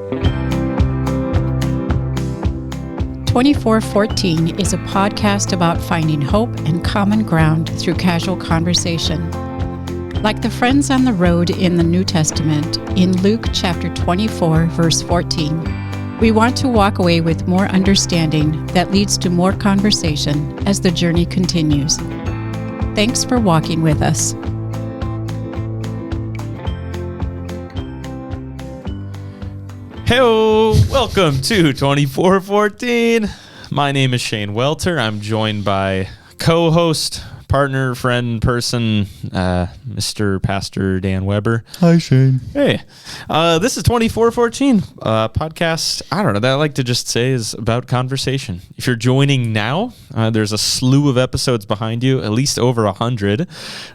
2414 is a podcast about finding hope and common ground through casual conversation. Like the friends on the road in the New Testament, in Luke chapter 24, verse 14, we want to walk away with more understanding that leads to more conversation as the journey continues. Thanks for walking with us. Hello, welcome to 2414. My name is Shane Welter. I'm joined by co-host, partner, friend, person, Mr. Pastor Dan Weber. Hi, Shane. Hey, this is 2414 podcast. I don't know, that I like to just say is about conversation. If you're joining now, there's a slew of episodes behind you, at least over 100.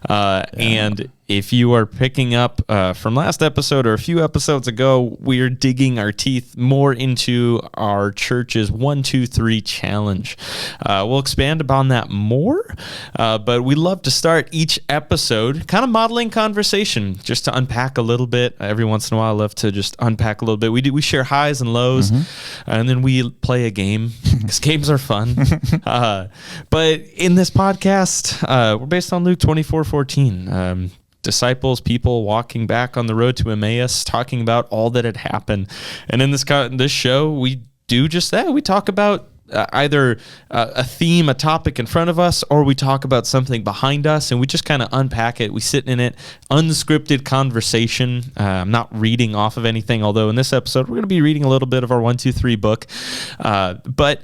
And if you are picking up from last episode or a few episodes ago, we are digging our teeth more into our church's 1-2-3 challenge. We'll expand upon that more, but we love to start each episode kind of modeling conversation, just to unpack a little bit. Every once in a while, I love to just unpack a little bit. We share highs and lows, and then we play a game, because games are fun. But in this podcast, we're based on Luke 24:14. Disciples, people walking back on the road to Emmaus, talking about all that had happened. And in this show, we do just that. We talk about either a theme, a topic in front of us, or we talk about something behind us, and we just kind of unpack it. We sit in it, unscripted conversation. I'm not reading off of anything, although in this episode, we're going to be reading a little bit of our 1-2-3 book. But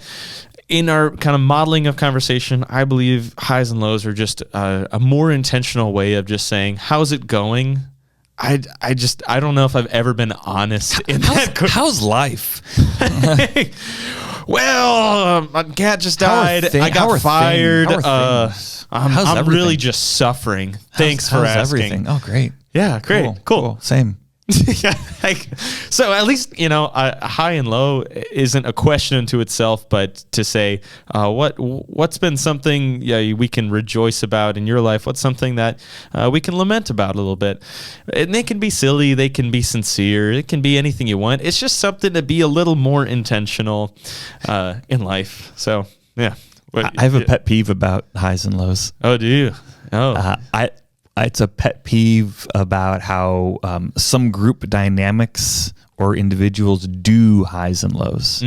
in our kind of modeling of conversation, I believe highs and lows are just a more intentional way of just saying, how's it going? I don't know if I've ever been honest in that. How's life? Well, my cat just died. I got fired. I'm really just suffering. Thanks for asking. Everything? Oh, great. Yeah, great. Cool. Same. Yeah, so at least, a high and low isn't a question unto itself, but to say, what's been something we can rejoice about in your life? What's something that we can lament about a little bit? And they can be silly, they can be sincere, it can be anything you want. It's just something to be a little more intentional in life. So, yeah. I have a pet peeve about highs and lows. Oh, do you? Oh, it's a pet peeve about how some group dynamics or individuals do highs and lows.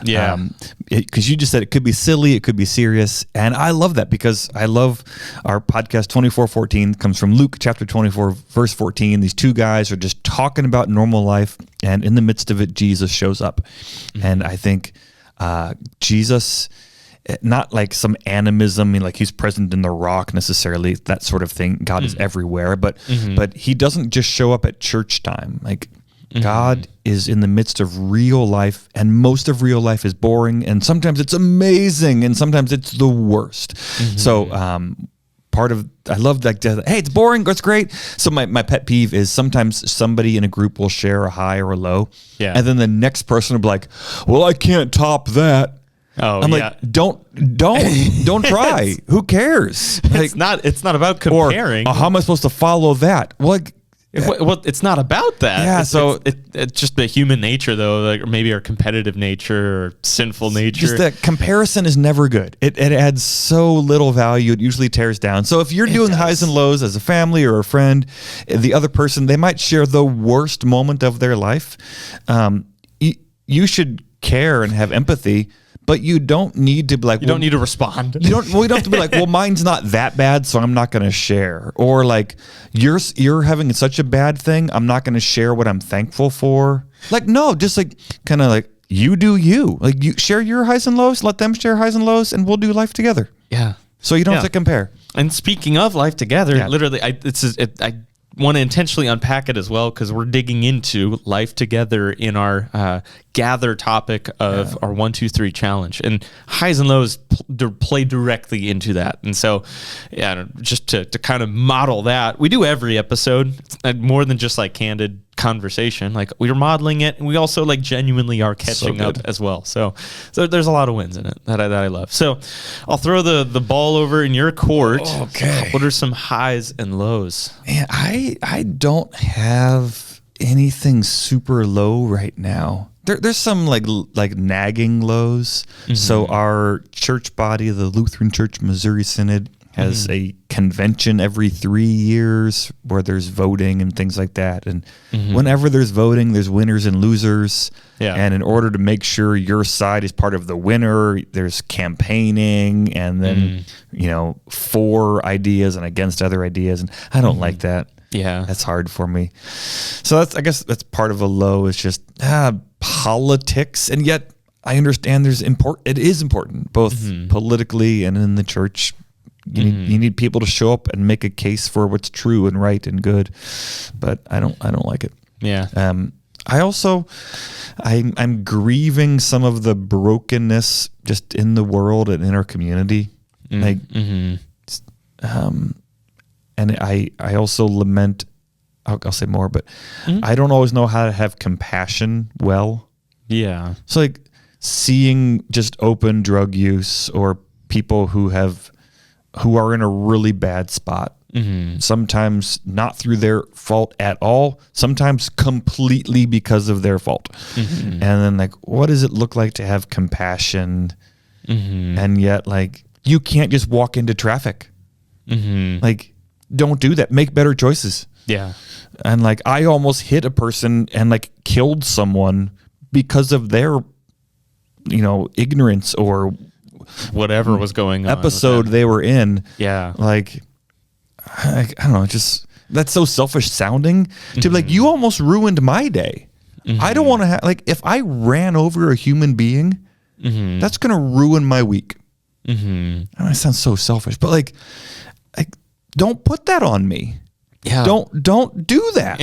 Yeah. Because you just said it could be silly, it could be serious. And I love that because I love our podcast 2414 comes from Luke chapter 24, verse 14. These two guys are just talking about normal life. And in the midst of it, Jesus shows up. And I think Jesus, not like some animism, like he's present in the rock necessarily, that sort of thing. God is everywhere, but he doesn't just show up at church time. Like God is in the midst of real life, and most of real life is boring, and sometimes it's amazing, and sometimes it's the worst. So I love that. Hey, it's boring, it's great. So my pet peeve is sometimes somebody in a group will share a high or a low, and then the next person will be like, well, I can't top that. Oh, I'm like, don't try. Who cares? It's not about comparing. Or, how am I supposed to follow that? Well, it's not about that. Yeah, it's just the human nature, though, or maybe our competitive nature or sinful nature. Just that comparison is never good. It adds so little value. It usually tears down. So if you're doing highs and lows as a family or a friend, the other person, they might share the worst moment of their life. You should care and have empathy. But you don't need to be like... You don't need to respond. You don't have to be like, well, mine's not that bad, so I'm not going to share. Or like, you're having such a bad thing, I'm not going to share what I'm thankful for. Like, no, just like, kind of like, you do you. Like, you share your highs and lows, let them share highs and lows, and we'll do life together. Yeah. So you don't have to compare. And speaking of life together, literally, I want to intentionally unpack it as well, because we're digging into life together in our gather topic of our 1-2-3 challenge, and highs and lows play directly into that. And so, just to kind of model that, we do every episode, more than just like candid conversation. Like, we're modeling it, and we also like genuinely are catching up as well. So there's a lot of wins in it that I love. So I'll throw the ball over in your court. Okay. What are some highs and lows? Man, I don't have anything super low right now. There's some like nagging lows. So our church body, the Lutheran Church Missouri Synod, has a convention every 3 years where there's voting and things like that. And whenever there's voting, there's winners and losers. Yeah. And in order to make sure your side is part of the winner, there's campaigning and then, for ideas and against other ideas. And I don't like that. Yeah. That's hard for me. So I guess that's part of a low is just politics. And yet I understand it is important, both politically and in the church. You need people to show up and make a case for what's true and right and good, but I don't like it. Yeah. I'm grieving some of the brokenness just in the world and in our community. And I also lament. I'll say more, but I don't always know how to have compassion well. Yeah. So like seeing just open drug use or people who are in a really bad spot. Sometimes not through their fault at all, sometimes completely because of their fault. And then like, what does it look like to have compassion? And yet like, you can't just walk into traffic. Like, don't do that. Make better choices. Yeah. And like, I almost hit a person and like killed someone because of their, ignorance or whatever was going on. Episode they were in. Yeah. Like, I don't know, just that's so selfish sounding to be like, you almost ruined my day. I don't want to have, like, if I ran over a human being, that's going to ruin my week. I know it sounds so selfish, but like, don't put that on me. Yeah. Don't do that.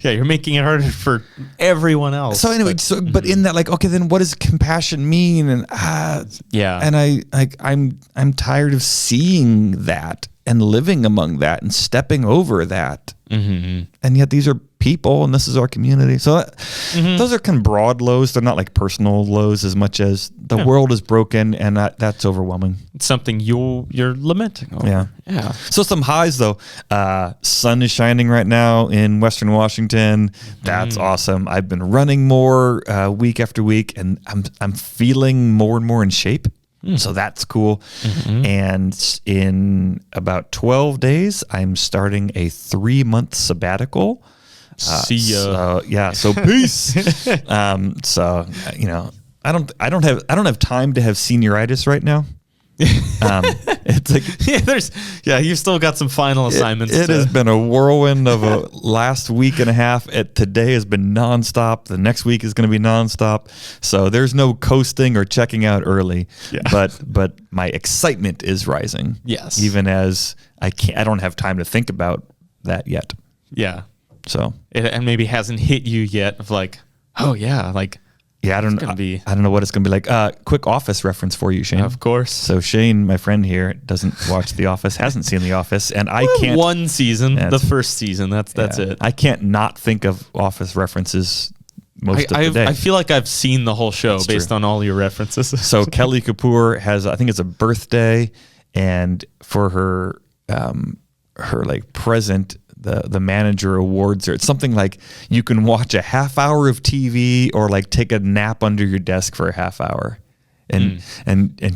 Yeah, you're making it harder for everyone else. So anyway, but in that, like, okay, then what does compassion mean? And and I'm tired of seeing that and living among that and stepping over that. And yet these are people and this is our community. So those are kind of broad lows. They're not like personal lows as much as the world is broken and that's overwhelming. It's something you're lamenting over. Yeah. So some highs though. Sun is shining right now in Western Washington. That's awesome. I've been running more week after week and I'm feeling more and more in shape. So that's cool. And in about 12 days, I'm starting a 3-month sabbatical. See ya. So peace. I don't have time to have senioritis right now. It's like you've still got some final assignments. It has been a whirlwind of a last week and a half. Today has been nonstop. The next week is going to be nonstop. So there's no coasting or checking out early. Yeah. But my excitement is rising. Yes. Even as I don't have time to think about that yet. Yeah. So and maybe hasn't hit you yet of like, oh yeah, like. Yeah, I don't know what it's going to be like. Quick Office reference for you, Shane. Of course. So Shane, my friend here, doesn't watch The Office, hasn't seen The Office, and I can't. One season, the first season. That's it. I can't not think of Office references most of the day. I feel like I've seen the whole show based on all your references. So Kelly Kapoor has, I think it's a birthday, and for her like present. The manager awards her. It's something like you can watch a half hour of TV or like take a nap under your desk for a half hour. And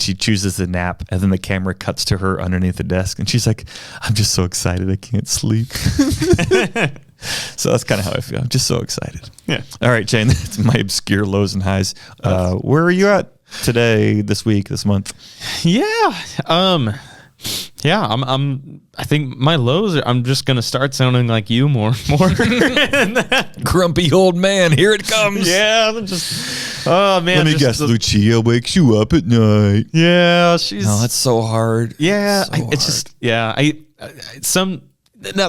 she chooses the nap and then the camera cuts to her underneath the desk and she's like, I'm just so excited I can't sleep. So that's kind of how I feel. I'm just so excited. Yeah. All right, Shane, that's my obscure lows and highs. Where are you at today, this week, this month? I think my lows are, I'm just going to start sounding like you more. Grumpy old man, here it comes. Yeah, I'm just, oh man. Let me guess, Lucia wakes you up at night. Yeah, she's. No, that's so hard. Yeah, It's so hard.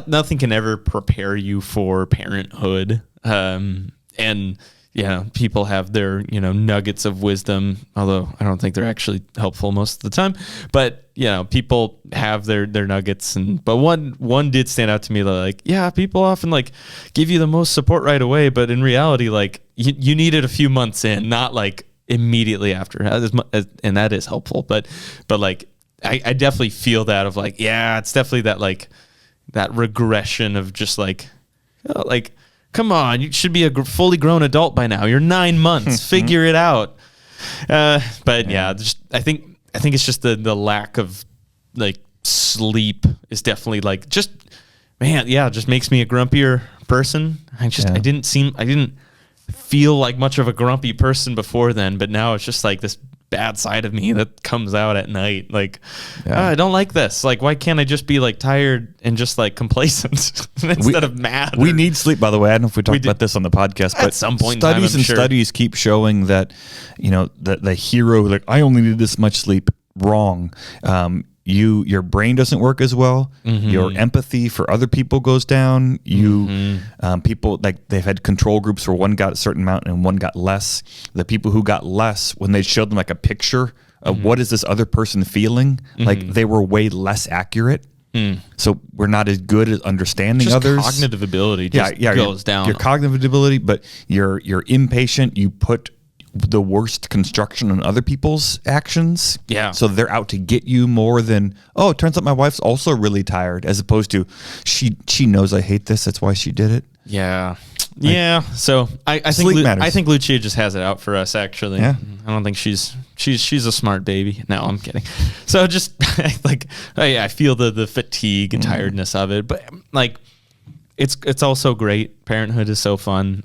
Nothing can ever prepare you for parenthood. And yeah, people have their, nuggets of wisdom, although I don't think they're actually helpful most of the time. But, people have their nuggets. But one did stand out to me, like, yeah, people often like give you the most support right away. But in reality, like you need it a few months in, not like immediately after. And that is helpful. But like, I definitely feel that of like, yeah, it's definitely that like that regression of just like Come on, you should be a fully grown adult by now. You're 9 months. Figure it out. But yeah, I think it's just the lack of like sleep is definitely like just makes me a grumpier person. I didn't feel like much of a grumpy person before then, but now it's just like this bad side of me that comes out at night. Like, I don't like this. Like, why can't I just be like tired and just like complacent instead of mad? We need sleep, by the way. I don't know if we talked about this on the podcast, but at some point studies keep showing that, the hero, like, I only need this much sleep. Wrong. Your brain doesn't work as well. Mm-hmm. Your empathy for other people goes down. People, like, they've had control groups where one got a certain amount and one got less. The people who got less, when they showed them like a picture of what is this other person feeling, like they were way less accurate. So we're not as good at understanding others. Cognitive ability goes down. Your cognitive ability, but you're impatient. You put the worst construction on other people's actions. Yeah. So they're out to get you more than, oh, it turns out my wife's also really tired, as opposed to she knows I hate this, that's why she did it. Yeah. So I think Lucia just has it out for us, actually. Yeah. I don't think she's a smart baby. No, I'm kidding. So just like I feel the fatigue and tiredness of it, but like it's also great. Parenthood is so fun.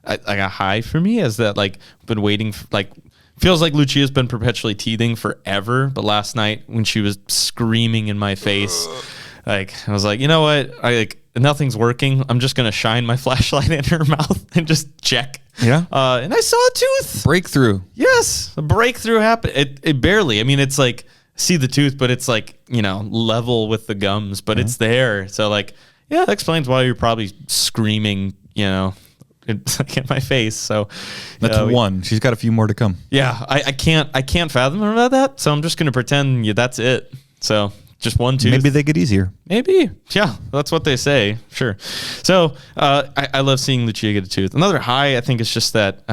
Like a high for me is that like been waiting for, like, feels like Lucia's been perpetually teething forever, but last night when she was screaming in my face, like I was like, you know what, nothing's working, I'm just gonna shine my flashlight in her mouth and just check. And I saw a tooth breakthrough. Yes, a breakthrough happened. It barely, I mean, it's like, see the tooth, but it's like, level with the gums, but it's there. So like, that explains why you're probably screaming, in my face. So that's one. She's got a few more to come. Yeah, I can't fathom about that. So I'm just gonna pretend that's it. So just one tooth. Maybe they get easier. Maybe. Yeah, that's what they say. Sure. So I love seeing Lucia get a tooth. Another high, I think, is just that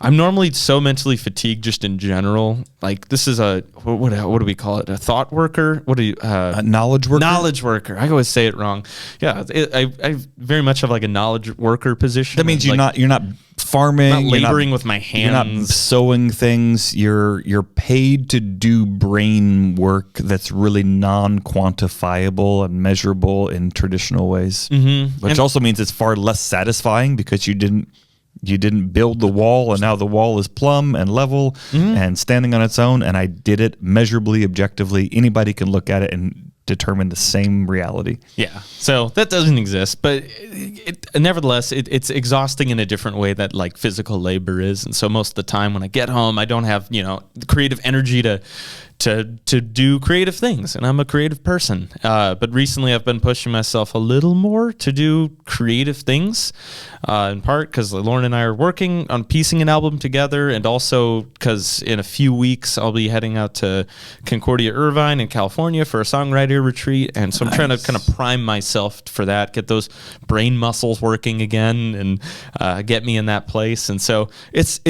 I'm normally so mentally fatigued just in general. Like, this is what do we call it? A thought worker? What do you? A knowledge worker? Knowledge worker. I always say it wrong. Yeah, I very much have like a knowledge worker position. That means you're not farming. Not laboring with my hands. You're not sewing things. You're paid to do brain work that's really non-quantifiable and measurable in traditional ways. Mm-hmm. Which also means it's far less satisfying because you didn't build the wall, and now the wall is plumb and level and standing on its own, and I did it measurably, objectively. Anybody can look at it and determine the same reality. Yeah. So that doesn't exist, but nevertheless, it's exhausting in a different way that like physical labor is. And so most of the time when I get home, I don't have, the creative energy to do creative things, and I'm a creative person. But recently I've been pushing myself a little more to do creative things, in part because Lauren and I are working on piecing an album together, and also because in a few weeks I'll be heading out to Concordia, Irvine in California for a songwriter retreat. And so I'm trying to kind of prime myself for that, get those brain muscles working again, and get me in that place. And so it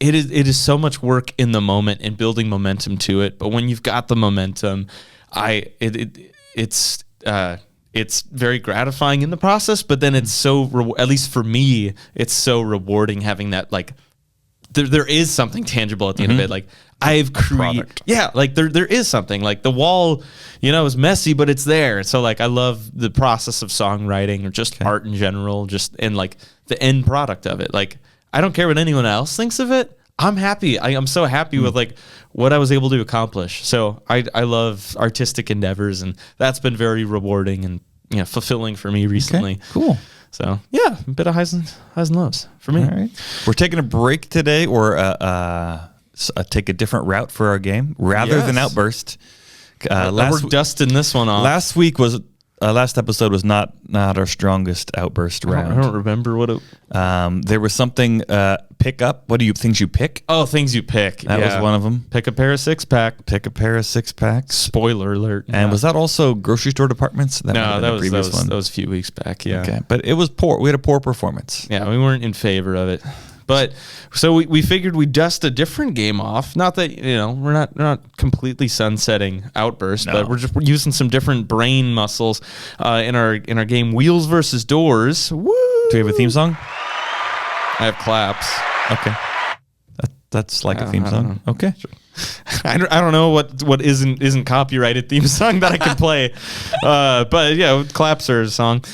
is so much work in the moment and building momentum to it. But when you've got the momentum, it's very gratifying in the process. But then it's so, at least for me, it's so rewarding having that, like, there is something tangible at the end of it. Like, I've created, like there is something, like the wall, is messy, but it's there. So like, I love the process of songwriting or just art in general, and like the end product of it. Like, I don't care what anyone else thinks of it. I'm happy. I'm so happy with like what I was able to accomplish. So I love artistic endeavors, and that's been very rewarding and fulfilling for me recently. Okay, cool. So yeah, a bit of highs and lows for me. All right. We're taking a break today, or take a different route for our game rather than Outburst. We're dusting this one off. Last episode was not our strongest Outburst round. I don't remember what it. There was something pick up. What do you things you pick? Oh, things you pick. That was one of them. Pick a pair of 6-pack. Pick a pair of 6-packs. Spoiler alert. And was that also grocery store departments? No, that was a few weeks back. Yeah. Okay, but it was poor. We had a poor performance. Yeah, we weren't in favor of it. But so we figured we'd dust a different game off. Not that, we're not completely sunsetting Outburst, but we're using some different brain muscles in our game Wheels versus Doors. Woo! Do we have a theme song? I have claps. Okay. That's like a theme song. Okay. I don't know what isn't copyrighted theme song that I can play, but yeah, claps are a song.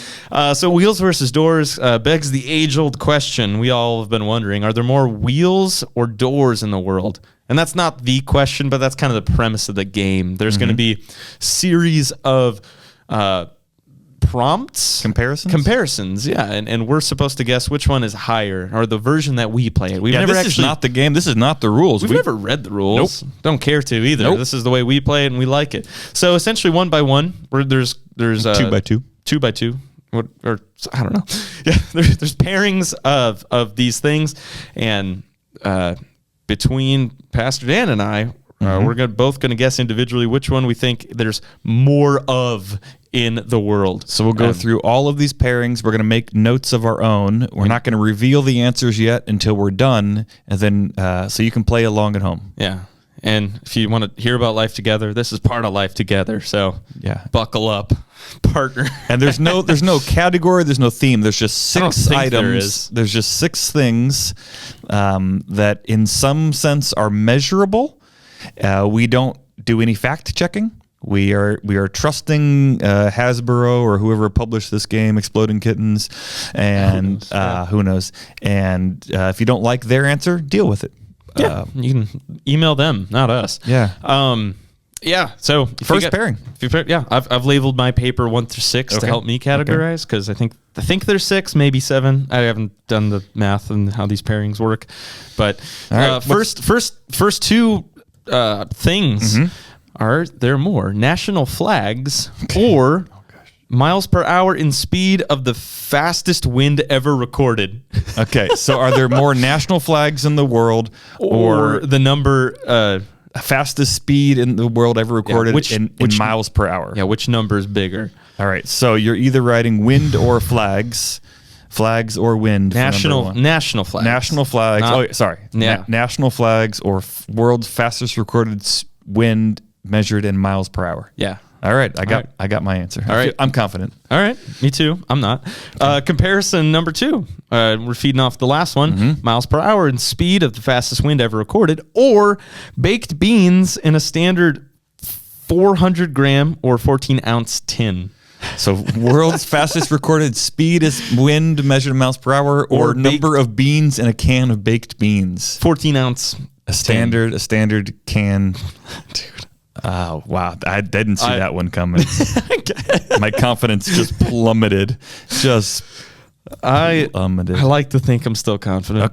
So Wheels versus Doors begs the age-old question we all have been wondering: are there more wheels or doors in the world? And that's not the question, but that's kind of the premise of the game. There's going to be series of prompts, comparisons, yeah, and we're supposed to guess which one is higher, or the version that we play it. This is not the game. This is not the rules. We've never read the rules. Nope. Don't care to either. Nope. This is the way we play it, and we like it. So essentially, 1 by 1, where there's 2 by 2, 2 by 2, or I don't know. Yeah, there's pairings of these things, and between Pastor Dan and I, we're both going to guess individually which one we think there's more of in the world. So we'll go through all of these pairings. We're going to make notes of our own. We're not going to reveal the answers yet until we're done, and then so you can play along at home. Yeah. And if you want to hear about Life Together, this is part of Life Together. So buckle up, partner. And there's no category, there's no theme. There's just 6 items. There's just 6 things that in some sense are measurable. We don't do any fact checking. We are trusting Hasbro or whoever published this game, Exploding Kittens, and who knows. And if you don't like their answer, deal with it. Yeah, you can email them, not us. Yeah. Yeah. So first pairing. I've labeled my paper 1 through 6 to help me categorize, because I think there's 6, maybe 7. I haven't done the math and how these pairings work, but first 2 things. Are there more national flags or miles per hour in speed of the fastest wind ever recorded? Okay, so are there more national flags in the world, or the number fastest speed in the world ever recorded in miles per hour? Yeah, which number is bigger? All right, so you're either writing wind or flags. Flags or wind. National flags. National flags. National flags or world's fastest recorded wind measured in miles per hour. Yeah. All right. I got my answer. All right. I'm confident. All right. Me too. I'm not. Comparison number 2. We're feeding off the last one. Miles per hour and speed of the fastest wind ever recorded, or baked beans in a standard 400 gram or 14 ounce tin. So world's fastest recorded speed is wind measured in miles per hour, or number of beans in a can of baked beans. 14 ounce. A standard can. Dude. Oh, wow. I didn't see that one coming. My confidence just plummeted. I like to think I'm still confident.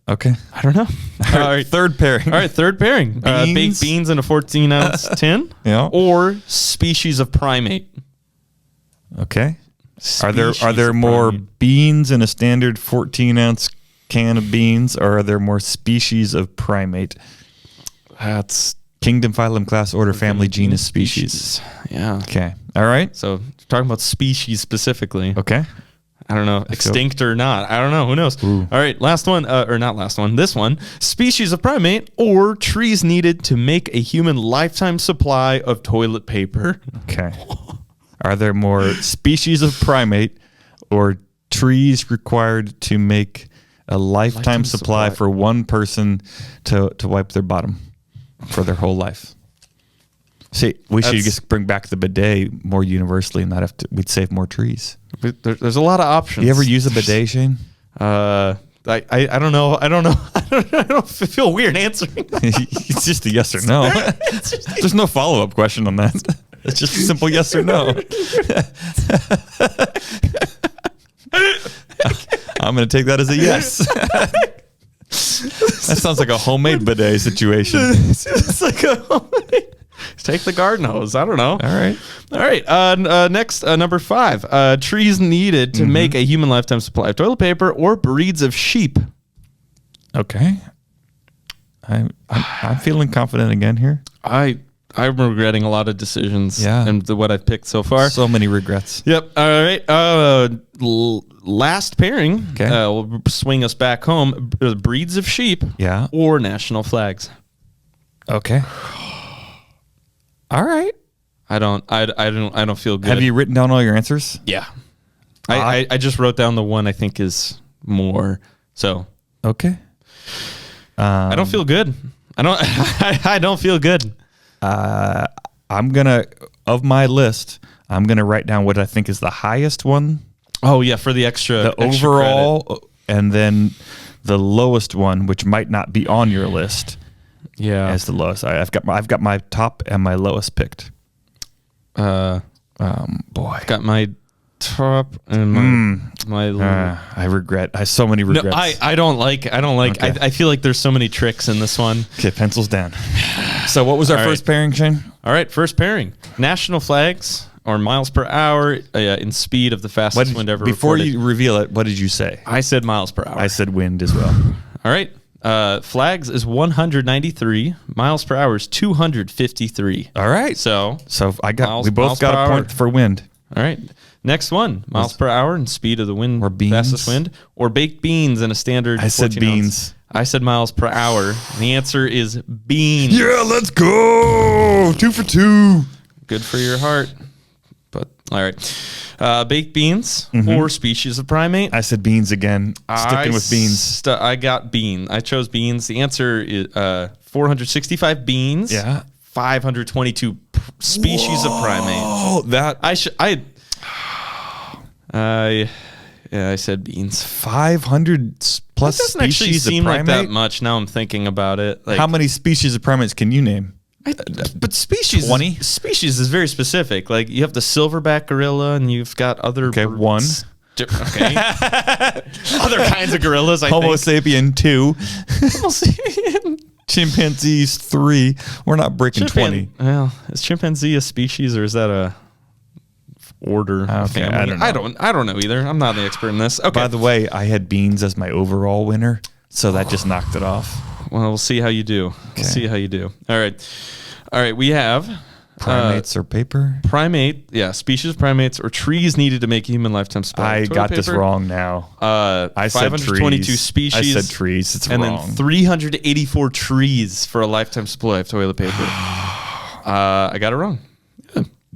Okay. I don't know. All right. Third pairing. All right. Third pairing. Baked beans in a 14 ounce tin. Yeah. Or species of primate. Okay. Are there more beans in a standard 14 ounce can of beans, or are there more species of primate? That's kingdom, phylum, class, order, family, genus, species. Yeah. Okay. All right. So talking about species specifically. Okay. I don't know. Extinct or not. I don't know. Who knows? Ooh. All right. Last one, or not last one. This one. Species of primate or trees needed to make a human lifetime supply of toilet paper. Okay. Are there more species of primate or trees required to make a lifetime supply for one person to wipe their bottom for their whole life? See, we should just bring back the bidet more universally and not have to. We'd save more trees. There's a lot of options. You ever use a bidet, Shane? I don't know. I don't feel weird answering. It's just a yes or no. There's no follow-up question on that. It's just a simple yes or no. I'm going to take that as a yes. That sounds like a homemade bidet situation. It's like a homemade. Take the garden hose. I don't know. All right. Next, number 5. Trees needed to make a human lifetime supply of toilet paper or breeds of sheep. Okay. I'm feeling confident again here. I'm regretting a lot of decisions and what I've picked so far. So many regrets. Yep. All right. last pairing Okay. will swing us back home. Breeds of sheep, Yeah. or national flags. Okay. All right. I don't feel good. Have you written down all your answers? Yeah. I just wrote down the one I think is more. So Okay. I don't feel good. I don't feel good. I'm gonna of my list. I'm gonna write down what I think is the highest one, Oh yeah, for the extra the extra overall, credit. and then the lowest one, which might not be on your list, Yeah. as the lowest. I've got my top and my lowest picked. Boy, got my top and my I regret. I have so many no, regrets. I don't like. Okay. I feel like there's so many tricks in this one. Okay, pencils down. So what was our All first right. pairing, Shane? All right, first pairing: national flags or miles per hour in speed of the fastest wind ever Before recorded. you reveal it, what did you say? I said miles per hour. I said wind as well. All right. Flags is 193. Miles per hour is 253. All right. So, I got. miles- we both miles got per a hour. point for wind. all right. Next one, miles per hour and speed of the wind, Or beans. fastest wind, or baked beans in a standard. I said 14 ounce. beans. I said miles per hour. The answer is beans. Yeah, let's go. 2 for 2. Good for your heart. But all right. Baked beans or species of primate. I said beans again. Sticking with beans. I got bean. I chose beans. The answer is 465 beans. Yeah. 522 species of primate. Oh, that I said beans. 500 plus That doesn't actually species of seem like primate. that much. Now I'm thinking about it. Like, How many species of primates can you name? but species, 20? Species is very specific. Like you have the silverback gorilla, and you've got other. Okay, birds. one. Okay. Other kinds of gorillas. I Homo think. sapien 2. Homo sapien. Chimpanzees 3. We're not breaking 20. Well, is chimpanzee a species or is that a order? Okay, family? I don't know. I don't know either. I'm not the expert in this. Okay. By the way, I had beans as my overall winner, so that just knocked it off. Well, we'll see how you do. Okay. We'll see how you do. All right. We have Primates or paper? primate. Yeah, species of primates or trees needed to make a human lifetime supply. I of toilet got this paper. I said 522 trees. species. I said trees. It's and wrong. then 384 trees for a lifetime supply of toilet paper. I got it wrong.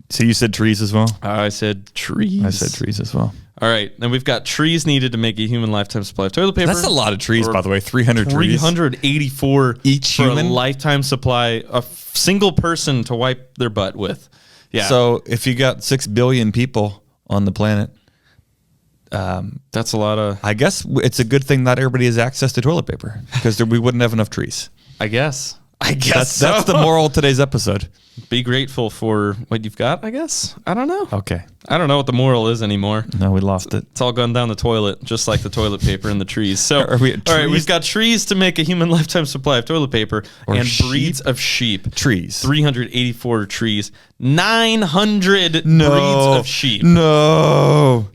So you said trees as well? I said trees. I said trees as well. All right. Then we've got trees needed to make a human lifetime supply of toilet paper. That's a lot of trees, Or by the way. 300 trees. 384 Each for human? a lifetime supply, a single person to wipe their butt with. Yeah. So if you got 6 billion people on the planet, that's a lot of, I guess it's a good thing not everybody has access to toilet paper because we wouldn't have enough trees. I guess. That's the moral of today's episode. Be grateful for what you've got, I guess. I don't know. Okay. I don't know what the moral is anymore. No, we lost it. It's all gone down the toilet, just like the toilet paper and the trees. So, Are we at all right, trees? we've got trees to make a human lifetime supply of toilet paper Or and sheep? breeds of sheep. Trees. 384 trees, 900 No. breeds of sheep. No.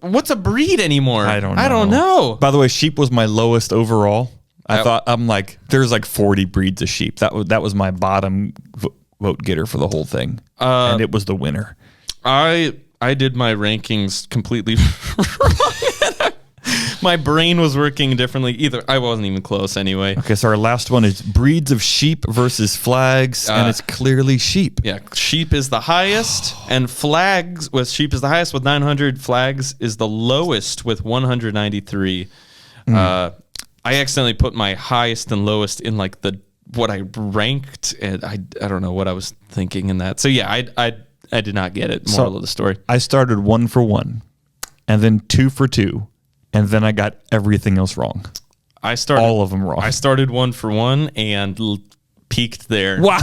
What's a breed anymore? I don't know. I don't know. By the way, sheep was my lowest overall. I- I'm like, there's like 40 breeds of sheep. That was my bottom vote getter for the whole thing. And it was the winner. I did my rankings completely wrong. My brain was working differently. I wasn't even close anyway. Okay, so our last one is breeds of sheep versus flags, and it's clearly sheep. Yeah, sheep is the highest, and flags with sheep is the highest with 900. Flags is the lowest with 193. I accidentally put my highest and lowest in like what I ranked, and I don't know what I was thinking in that. So yeah, I did not get it. Moral of the story. I started 1 for 1, and then 2 for 2, and then I got everything else wrong. I started All of them wrong. I started 1 for 1 and peaked there. Wow.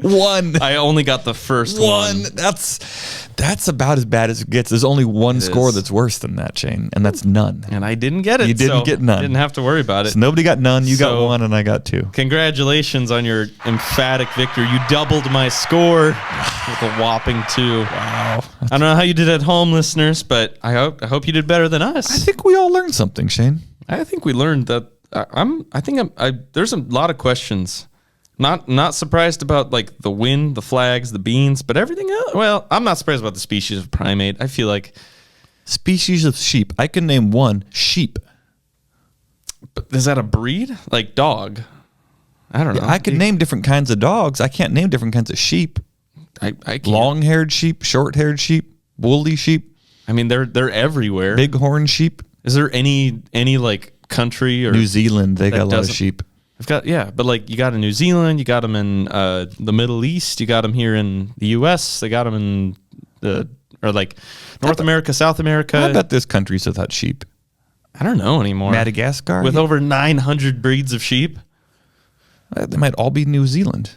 1. I only got the first one. That's about as bad as it gets. There's only one It score is. that's worse than that, Shane, and that's none. And I didn't get it. You didn't so get none. Didn't have to worry about it. So nobody got none. You got So- 1, and I got 2. Congratulations on your emphatic victory. You doubled my score with a whopping 2. Wow. I don't know how you did at home, listeners, but I hope you did better than us. I think we all learned something, Shane. I think we learned that there's a lot of questions. Not surprised about like the wind, the flags, the beans, but everything else. Well, I'm not surprised about the species of primate. I feel like Species of sheep. I can name one, sheep. But is that a breed? Like dog? I don't know. I can name different kinds of dogs. I can't name different kinds of sheep. I can't. Long-haired sheep, short-haired sheep, woolly sheep. I mean, they're everywhere. Bighorn sheep. Is there any like country or New Zealand? They got a lot of sheep. I've got but like you got in New Zealand, you got them in the Middle East, you got them here in the U.S. They got them in North America, South America. I bet there's countries without sheep. I don't know anymore. Madagascar with over 900 breeds of sheep. They might all be New Zealand.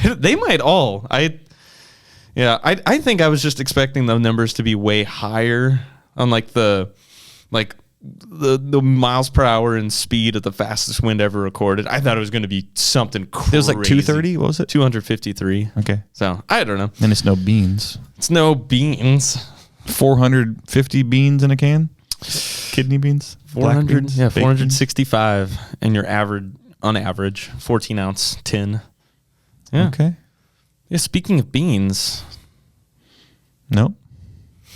They might all. I think I was just expecting the numbers to be way higher on the miles per hour and speed of the fastest wind ever recorded. I thought it was going to be something crazy. It was like 230. What was it? 253. Okay. So I don't know. And it's no beans. It's no beans. 450 beans in a can. Kidney beans. 400. Beans, yeah, baked 465, and your on average 14-ounce tin. Yeah. Okay. Yeah. Speaking of beans, no.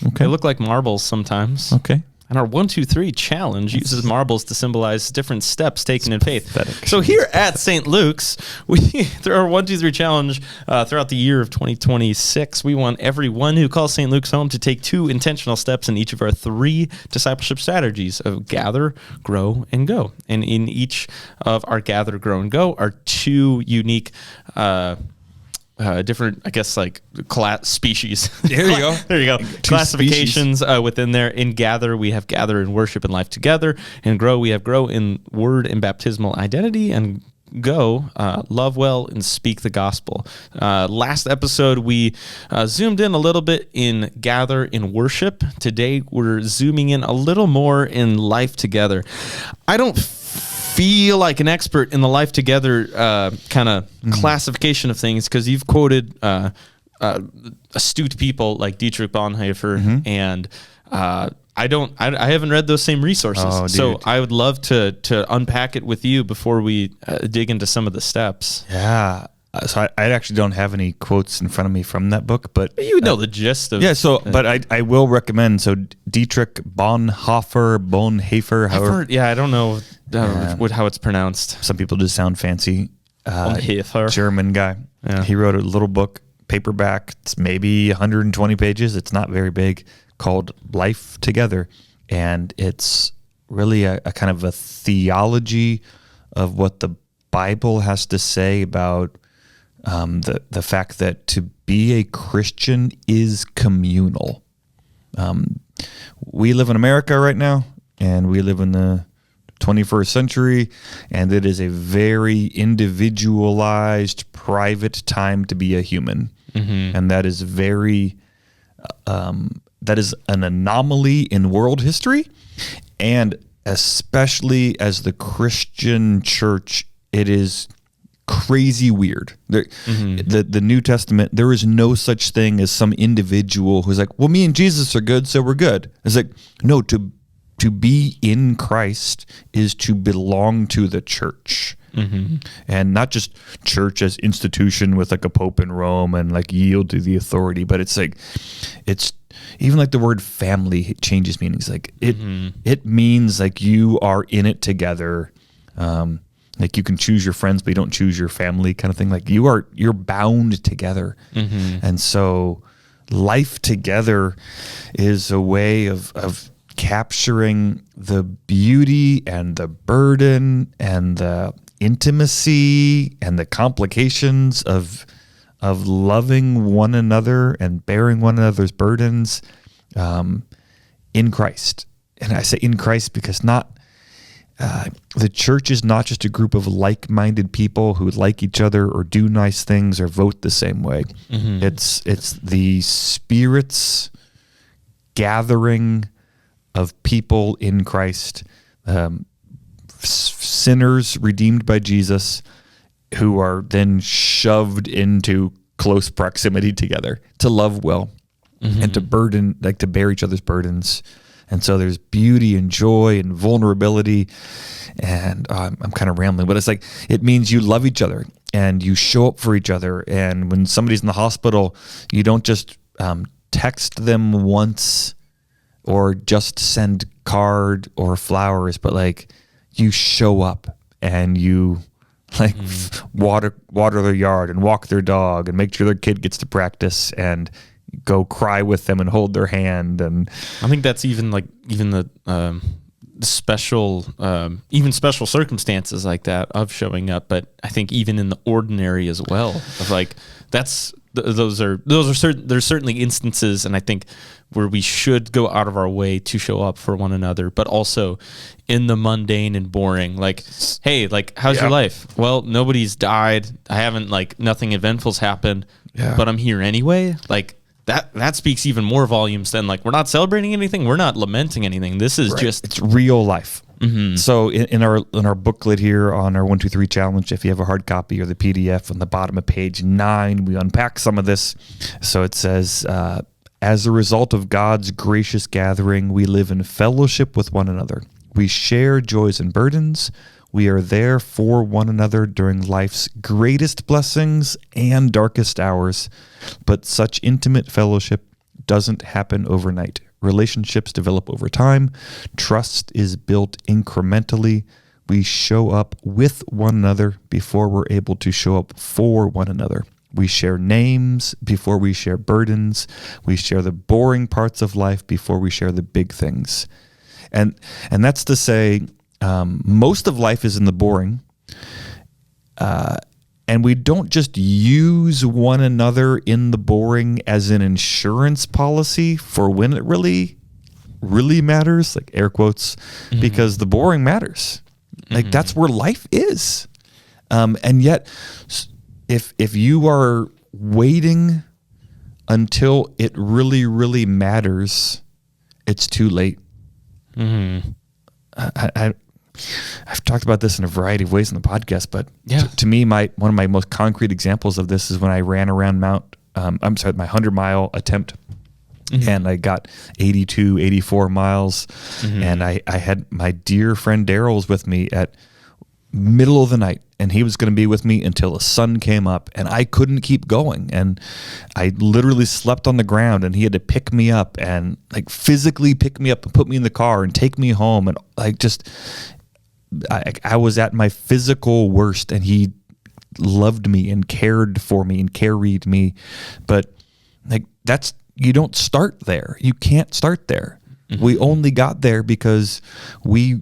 Okay. they look like marbles sometimes. Okay. And our 1, 2, 3 challenge uses marbles to symbolize different steps taken in faith. Pathetic. So here at St. Luke's, through our 1, 2, 3 challenge throughout the year of 2026, we want everyone who calls St. Luke's home to take 2 intentional steps in each of our 3 discipleship strategies of gather, grow, and go. And in each of our gather, grow, and go are 2 unique different, I guess, like class species. There you go. There you go. Classifications within there. In gather, we have gather in worship and life together. In grow, we have grow in word and baptismal identity. And go, love well and speak the gospel. Last episode, we zoomed in a little bit in gather in worship. Today, we're zooming in a little more in life together. I don't feel like an expert in the life together kind of classification of things, because you've quoted astute people like Dietrich Bonhoeffer, and I haven't read those same resources. So I would love to unpack it with you before we dig into some of the steps. Yeah. So I actually don't have any quotes in front of me from that book, but you know the gist of. Yeah. So, but I will recommend. So Dietrich Bonhoeffer, however. I don't know how it's pronounced. Some people just sound fancy. Bonhoeffer. German guy. Yeah. He wrote a little book, paperback. It's maybe 120 pages. It's not very big, called Life Together, and it's really a kind of a theology of what the Bible has to say about. The fact that to be a Christian is communal. We live in America right now, and we live in the 21st century, and it is a very individualized, private time to be a human. And that is that is an anomaly in world history, and especially as the Christian church, it is crazy weird. The New Testament, there is no such thing as some individual who's like, well, me and Jesus are good, so we're good. It's like, no, to be in Christ is to belong to the church. And not just church as institution with like a pope in Rome and like yield to the authority, but it's like, it's even like the word family changes meanings. Like it means like you are in it together. Like you can choose your friends, but you don't choose your family, kind of thing. Like you're bound together. And so life together is a way of capturing the beauty and the burden and the intimacy and the complications of loving one another and bearing one another's burdens in Christ. And I say in Christ because the church is not just a group of like-minded people who like each other or do nice things or vote the same way. It's the Spirit's gathering of people in Christ, sinners redeemed by Jesus, who are then shoved into close proximity together to love well and to bear each other's burdens. And so there's beauty and joy and vulnerability, and I'm kind of rambling, but it's like, it means you love each other and you show up for each other. And when somebody's in the hospital, you don't just text them once or just send card or flowers, but like you show up and you like water their yard and walk their dog and make sure their kid gets to practice and go cry with them and hold their hand. And I think that's even the special circumstances like that of showing up. But I think even in the ordinary as well, of like there's certainly instances, and I think where we should go out of our way to show up for one another, but also in the mundane and boring, like, hey, like, how's your life? Well, nobody's died. I haven't, like, nothing eventful's happened, but I'm here anyway. Like, that speaks even more volumes than, like, we're not celebrating anything. We're not lamenting anything. This is just, it's real life. Mm-hmm. So in our booklet here on our 1, 2, 3 challenge, if you have a hard copy or the PDF, on the bottom of page 9, we unpack some of this. So it says, as a result of God's gracious gathering, we live in fellowship with one another. We share joys and burdens. We are there for one another during life's greatest blessings and darkest hours. But such intimate fellowship doesn't happen overnight. Relationships develop over time. Trust is built incrementally. We show up with one another before we're able to show up for one another. We share names before we share burdens. We share the boring parts of life before we share the big things. And that's to say, most of life is in the boring. And we don't just use one another in the boring as an insurance policy for when it really, really matters, like air quotes, because the boring matters. Like that's where life is. And yet, if you are waiting until it really, really matters, it's too late. I've talked about this in a variety of ways in the podcast, but to me, one of my most concrete examples of this is when I ran around my 100-mile attempt, and I got 82, 84 miles, and I had my dear friend Daryl's with me at middle of the night, and he was going to be with me until the sun came up, and I couldn't keep going, and I literally slept on the ground, and he had to pick me up and like physically pick me up and put me in the car and take me home, and like just I was at my physical worst, and he loved me and cared for me and carried me. But like you don't start there. You can't start there. We only got there because we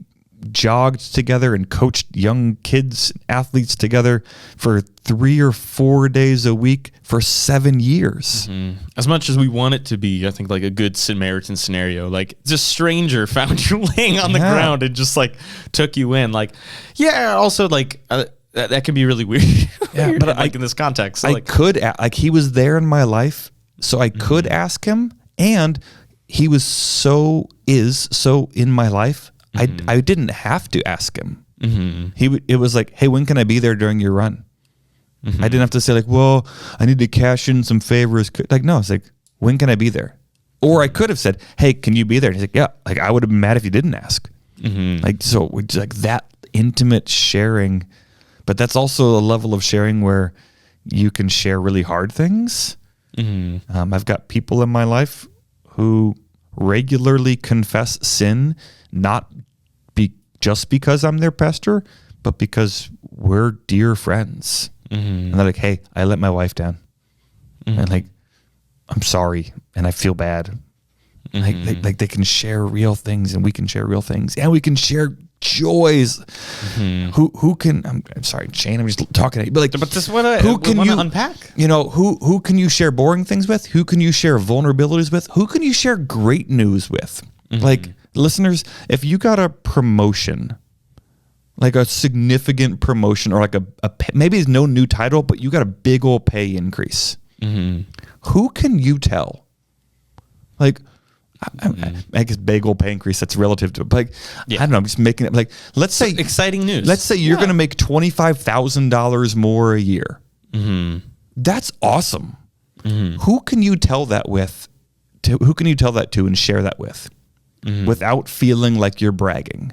jogged together and coached young kids, athletes together for 3 or 4 days a week for 7 years. As much as we want it to be, I think, like a good Samaritan scenario, like just stranger found you laying on the ground and just like took you in. Like, also like that can be really weird. But like in this context, I could, like he was there in my life, so I could ask him, and he was so in my life. I didn't have to ask him. It was like, hey, when can I be there during your run? I didn't have to say like, well, I need to cash in some favors. Like, no, it's like, when can I be there? Or I could have said, hey, can you be there? And he's like, yeah. Like, I would have been mad if you didn't ask. Like, so it's like that intimate sharing, but that's also a level of sharing where you can share really hard things. I've got people in my life who regularly confess sin, not just because I'm their pastor, but because we're dear friends. And they're like, hey, I let my wife down. And like, I'm sorry, and I feel bad. Like they can share real things, and we can share real things, and we can share joys. Who can? I'm sorry, Shane. I'm just talking at you, but this is what I want to unpack. You know, who can you share boring things with? Who can you share vulnerabilities with? Who can you share great news with? Like, listeners, if you got a promotion, like a significant promotion, or like a maybe it's no new title, but you got a big old pay increase. Who can you tell? Like, I guess big old pay increase, that's relative to it. But like, I don't know, I'm just making it like, let's say exciting news. Let's say you're going to make $25,000 more a year. That's awesome. Who can you tell that with? Who can you tell that to and share that with? Without feeling like you're bragging.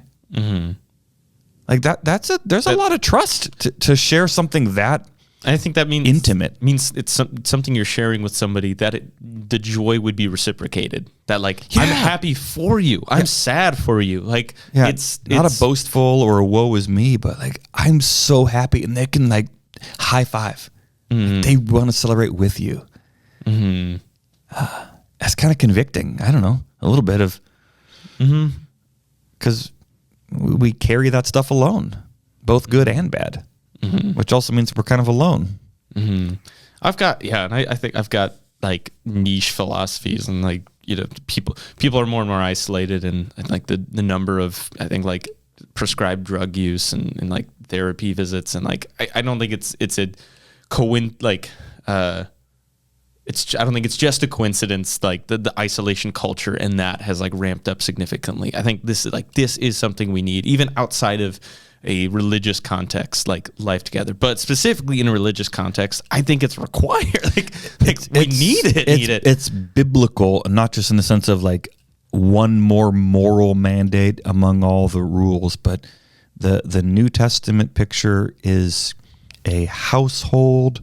Like there's a lot of trust to share something that I think that means intimate. Means it's something you're sharing with somebody that the joy would be reciprocated. That like I'm happy for you, I'm sad for you. Like it's not a boastful or a woe is me, but like I'm so happy, and they can like high five. Like, they want to celebrate with you. That's kind of convicting. I don't know, a little bit of because we carry that stuff alone, both good and bad. Which also means we're kind of alone. I've got and I think I've got like niche philosophies, and like people are more and more isolated, and like the number of I think like prescribed drug use and like therapy visits, and like I don't think it's a I don't think it's just a coincidence. Like the isolation culture and that has like ramped up significantly. I think this is something we need even outside of a religious context like Life Together, but specifically in a religious context, I think it's required. We need it. It's biblical, not just in the sense of like one more moral mandate among all the rules, but the New Testament picture is a household,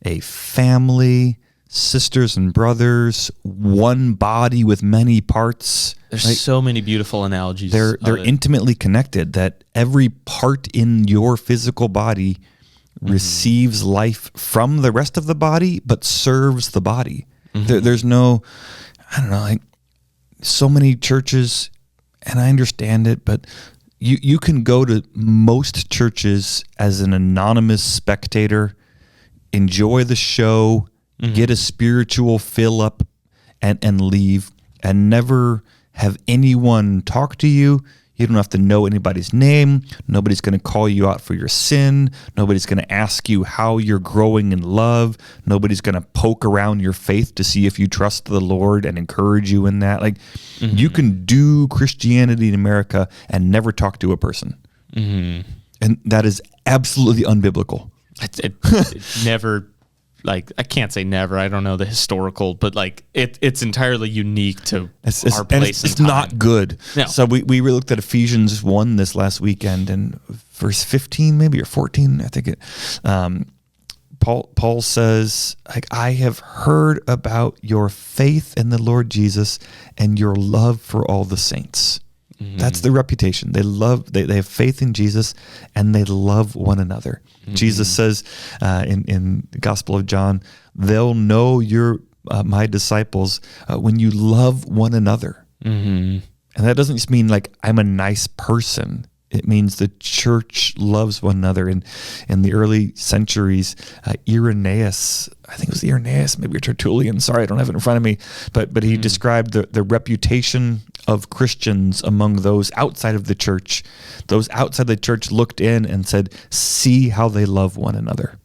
a family, sisters and brothers, one body with many parts. There's so many beautiful analogies. They're intimately connected, that every part in your physical body receives life from the rest of the body, but serves the body. There's no, I don't know, like so many churches, and I understand it, but you can go to most churches as an anonymous spectator, enjoy the show, get a spiritual fill up and leave, and never have anyone talk to you. You don't have to know anybody's name. Nobody's going to call you out for your sin. Nobody's going to ask you how you're growing in love. Nobody's going to poke around your faith to see if you trust the Lord and encourage you in that. Like you can do Christianity in America and never talk to a person. And that is absolutely unbiblical. It never... Like, I can't say never. I don't know the historical, but like it's entirely unique to our place. It's not good. No. So we looked at Ephesians 1 this last weekend, and verse 15 maybe or 14, I think it. Paul says, like, I have heard about your faith in the Lord Jesus and your love for all the saints. That's the reputation. They have faith in Jesus, and they love one another. Jesus says in the Gospel of John, they'll know you're my disciples when you love one another. And that doesn't just mean like I'm a nice person. It means the church loves one another. And in the early centuries, Irenaeus, I think it was Irenaeus, maybe Tertullian, sorry, I don't have it in front of me, but he described the reputation of Christians among those outside of the church. Those outside the church looked in and said, see how they love one another.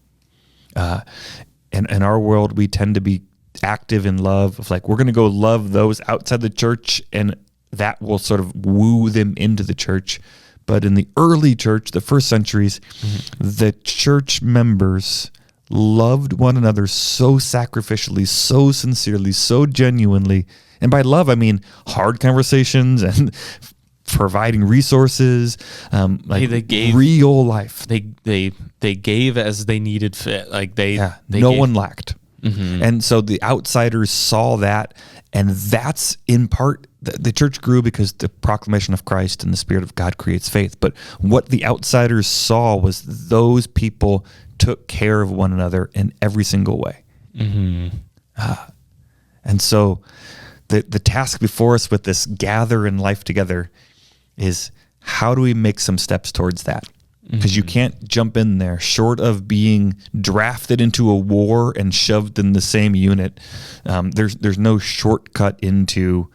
In our world, we tend to be active in love of like, we're going to go love those outside the church, and that will sort of woo them into the church. But in the early church, the first centuries, the church members loved one another so sacrificially, so sincerely, so genuinely. And by love, I mean hard conversations and providing resources, they gave real life. They gave as they needed fit. Like no one lacked. And so the outsiders saw that, and that's in part the church grew because the proclamation of Christ and the Spirit of God creates faith. But what the outsiders saw was those people took care of one another in every single way. And so the task before us with this gather in life together is, how do we make some steps towards that? Because you can't jump in there short of being drafted into a war and shoved in the same unit. There's no shortcut into,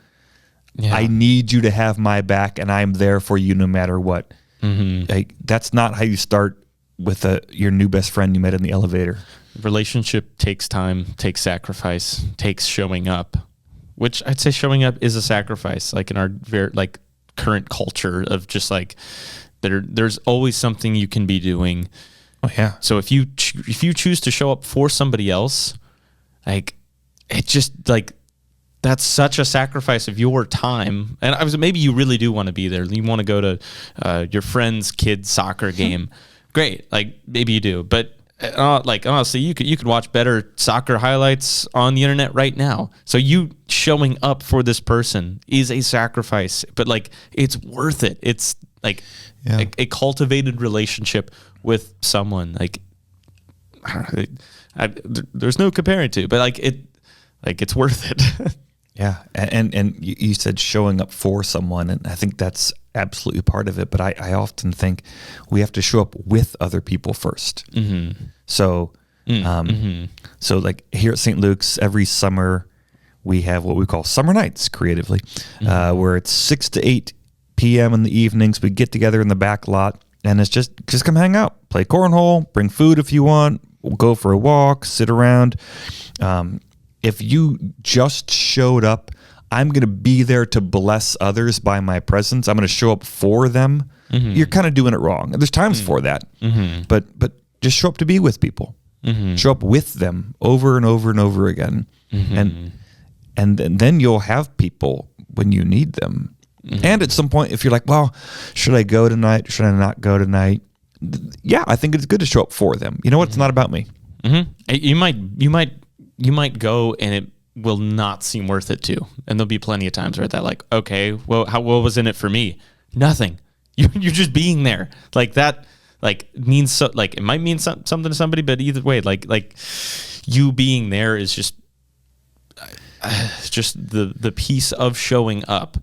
I need you to have my back and I'm there for you no matter what. Like, that's not how you start with your new best friend you met in the elevator. Relationship takes time, takes sacrifice, takes showing up, which I'd say showing up is a sacrifice. Like in our current culture of just like, there's always something you can be doing. Oh yeah. So if you choose to show up for somebody else, like, it just like, that's such a sacrifice of your time. And maybe you really do want to be there. You want to go to your friend's kid's soccer game. Great. Like, maybe you do, but like honestly, you could watch better soccer highlights on the internet right now. So you showing up for this person is a sacrifice, but like it's worth it. It's like a cultivated relationship with someone. Like I don't know, there's no comparing to, but it's worth it. Yeah, and you said showing up for someone, and I think that's absolutely part of it. But I often think we have to show up with other people first. Mm-hmm. So, so like here at St. Luke's, every summer we have what we call summer nights creatively, where it's 6 to 8 p.m. in the evenings. We get together in the back lot, and it's just come hang out, play cornhole, bring food if you want, we'll go for a walk, sit around. If you just showed up, I'm going to be there to bless others by my presence. I'm going to show up for them. Mm-hmm. You're kind of doing it wrong. There's times for that, but just show up to be with people. Mm-hmm. Show up with them over and over and over again, and then you'll have people when you need them. Mm-hmm. And at some point, if you're like, well, should I go tonight? Should I not go tonight? Yeah, I think it's good to show up for them. You know what? It's not about me. Mm-hmm. You might go and it will not seem worth it to. And there'll be plenty of times where that like, okay, well, what was in it for me? Nothing. You're just being there. Like that, like means so, like it might mean something to somebody, but either way, like you being there is just the piece of showing up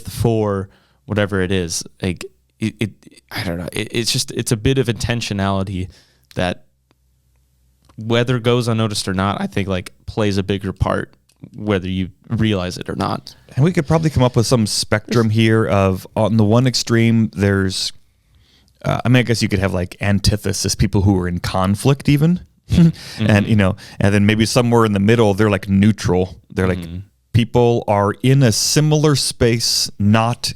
for whatever it is. Like it I don't know. It's a bit of intentionality that, whether goes unnoticed or not, I think like plays a bigger part, whether you realize it or not. And we could probably come up with some spectrum here of, on the one extreme, there's, I guess you could have like antithesis, people who are in conflict even. Mm-hmm. And then maybe somewhere in the middle, they're like neutral. They're like, people are in a similar space, not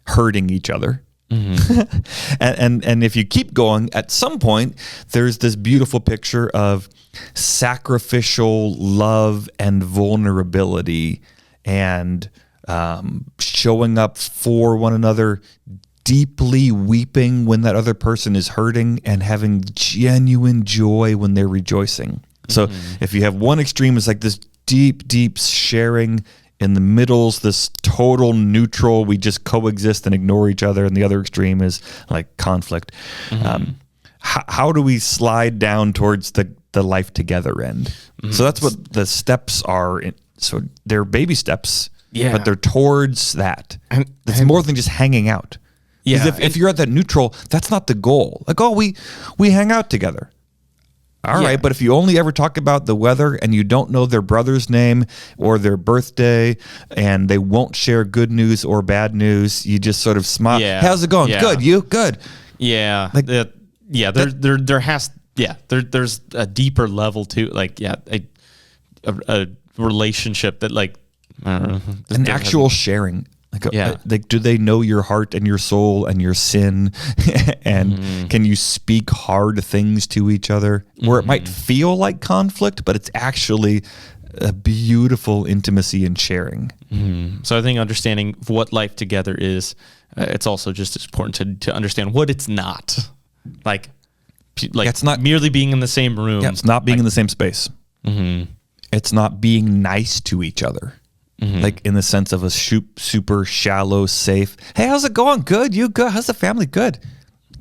hurting each other. Mm-hmm. and if you keep going, at some point there's this beautiful picture of sacrificial love and vulnerability and showing up for one another, deeply weeping when that other person is hurting and having genuine joy when they're rejoicing. So if you have one extreme, it's like this deep sharing. In the middle's this total neutral, we just coexist and ignore each other. And the other extreme is like conflict. How do we slide down towards the life together end? So that's what the steps are. So they're baby steps, but they're towards that. It's more than just hanging out. Yeah. If you're at that neutral, that's not the goal. Like, oh, we hang out together. All right, but if you only ever talk about the weather and you don't know their brother's name or their birthday and they won't share good news or bad news, you just sort of smile. Yeah. How's it going? Yeah. Good. You? Good. Yeah. Like, there's a deeper level to like, a relationship that like, I don't know. An actual sharing. Like, do they know your heart and your soul and your sin? And can you speak hard things to each other where it might feel like conflict, but it's actually a beautiful intimacy and sharing? So I think understanding what life together is, it's also just as important to understand what it's not. Like it's not merely being in the same room. Yeah, it's not being in the same space. It's not being nice to each other. Like in the sense of a super shallow, safe, hey, how's it going? Good. You good? How's the family? Good.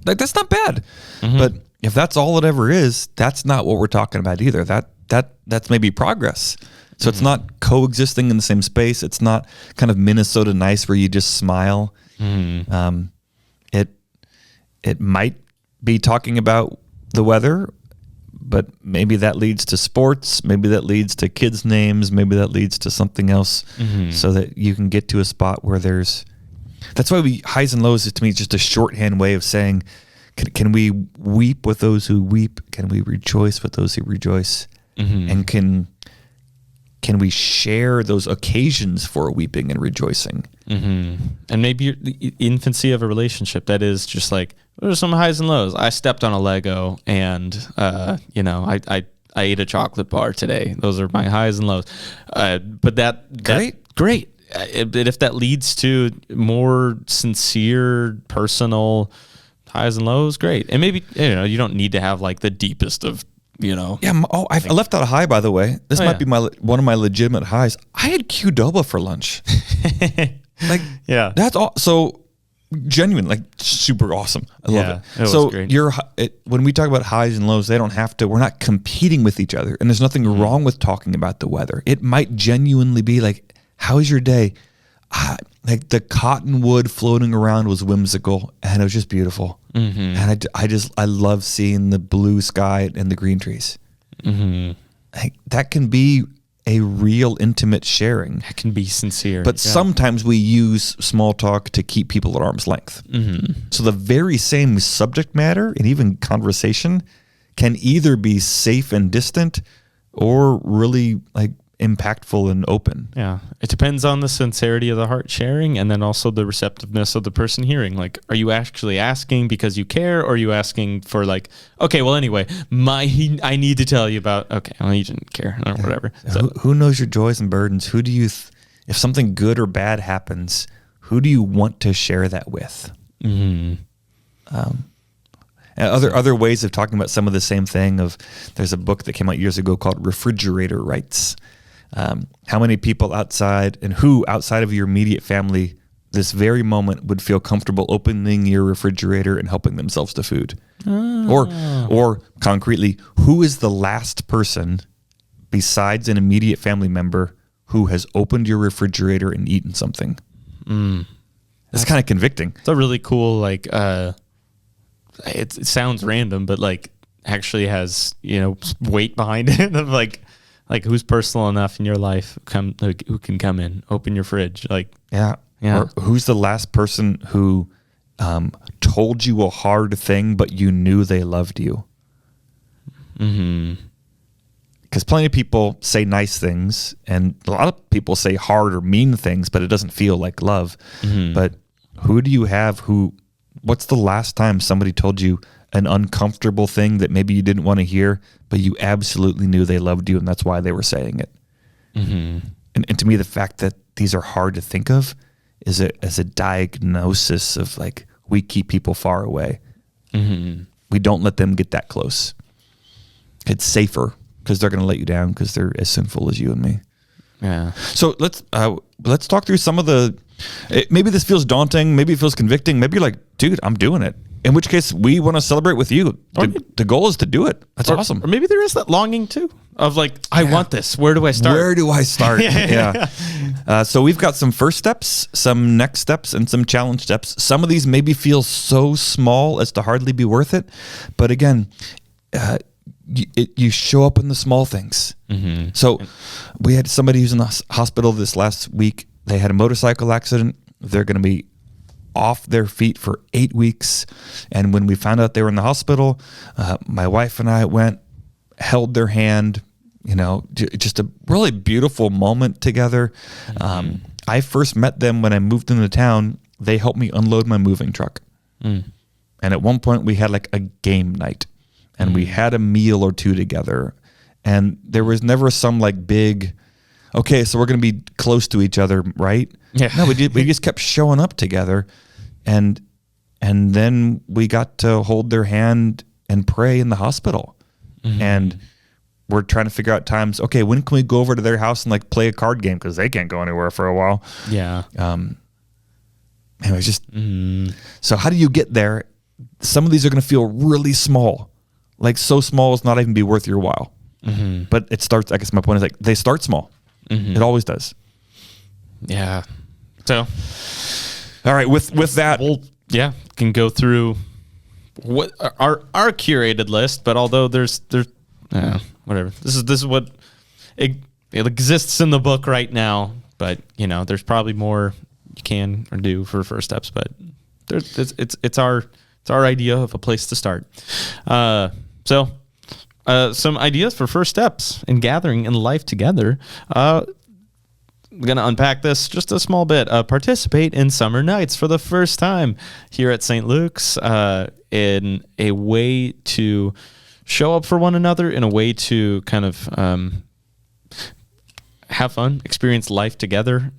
Like that's not bad. But if that's all it ever is, that's not what we're talking about either. That's maybe progress. So it's not coexisting in the same space. It's not kind of Minnesota nice where you just smile. It might be talking about the weather, but maybe that leads to sports, maybe that leads to kids' names, maybe that leads to something else, so that you can get to a spot where that's why highs and lows is to me just a shorthand way of saying, can we weep with those who weep? Can we rejoice with those who rejoice? And can we share those occasions for weeping and rejoicing? And maybe the infancy of a relationship that is just like, what are some highs and lows? I stepped on a Lego and, I ate a chocolate bar today. Those are my highs and lows. But great. If that leads to more sincere, personal, highs and lows, great. And maybe, you don't need to have like the deepest of, Yeah. I left out a high, by the way. This might be one of my legitimate highs. I had Qdoba for lunch. Like, yeah, that's all. So genuine, like super awesome. I love it. So great. When we talk about highs and lows, they don't have to, we're not competing with each other. And there's nothing wrong with talking about the weather. It might genuinely be like, how's your day? Like the cottonwood floating around was whimsical and it was just beautiful. Mm-hmm. And I love seeing the blue sky and the green trees. Mm-hmm. Like, that can be a real intimate sharing. That can be sincere. But sometimes we use small talk to keep people at arm's length. Mm-hmm. So the very same subject matter and even conversation can either be safe and distant or really like impactful and open. Yeah. It depends on the sincerity of the heart sharing and then also the receptiveness of the person hearing. Like, are you actually asking because you care, or are you asking for like, okay, well, anyway, I need to tell you about, okay, well, you didn't care or whatever. So, who knows your joys and burdens? Who do you, if something good or bad happens, who do you want to share that with? Mm-hmm. Other ways of talking about some of the same thing there's a book that came out years ago called Refrigerator Rights. How many people outside of your immediate family this very moment would feel comfortable opening your refrigerator and helping themselves to food? Or concretely, who is the last person besides an immediate family member who has opened your refrigerator and eaten something? That's kind of convicting. It's a really cool, like, it sounds random, but like actually has, weight behind it of like who's personal enough in your life who can come in, open your fridge, like yeah. Or who's the last person who told you a hard thing but you knew they loved you? Mm-hmm. Because plenty of people say nice things, and a lot of people say hard or mean things, but it doesn't feel like love. Mm-hmm. But who do you have what's the last time somebody told you an uncomfortable thing that maybe you didn't want to hear, but you absolutely knew they loved you and that's why they were saying it? Mm-hmm. And to me, the fact that these are hard to think of is as a diagnosis of like, we keep people far away. Mm-hmm. We don't let them get that close. It's safer because they're going to let you down because they're as sinful as you and me. Yeah. So let's talk through some of maybe this feels daunting. Maybe it feels convicting. Maybe you're like, dude, I'm doing it. In which case, we want to celebrate with you. The goal is to do it. That's awesome. Or maybe there is that longing too of like, I want this. Where do I start? Yeah. So we've got some first steps, some next steps, and some challenge steps. Some of these maybe feel so small as to hardly be worth it. But again, you show up in the small things. Mm-hmm. So we had somebody who's in the hospital this last week. They had a motorcycle accident. They're going to be off their feet for 8 weeks. And when we found out they were in the hospital, my wife and I went, held their hand, just a really beautiful moment together. Mm-hmm. I first met them when I moved into town. They helped me unload my moving truck. Mm. And at one point we had like a game night and we had a meal or two together. And there was never some like big, okay, so we're going to be close to each other, right? Yeah. No, we just kept showing up together. And then we got to hold their hand and pray in the hospital. Mm-hmm. And we're trying to figure out times, okay, when can we go over to their house and like play a card game? Because they can't go anywhere for a while. Yeah. Anyway, so how do you get there? Some of these are going to feel really small, like so small as not even be worth your while. Mm-hmm. But it starts, I guess my point is like, they start small. Mm-hmm. It always does. Yeah. So, all right, with that, we'll can go through what our curated list. But although there's whatever, this is what it exists in the book right now. But there's probably more you can or do for first steps. But it's our idea of a place to start. So some ideas for first steps in gathering in life together. We're going to unpack this just a small bit. Participate in summer nights for the first time here at St. Luke's in a way to show up for one another, in a way to kind of have fun, experience life together,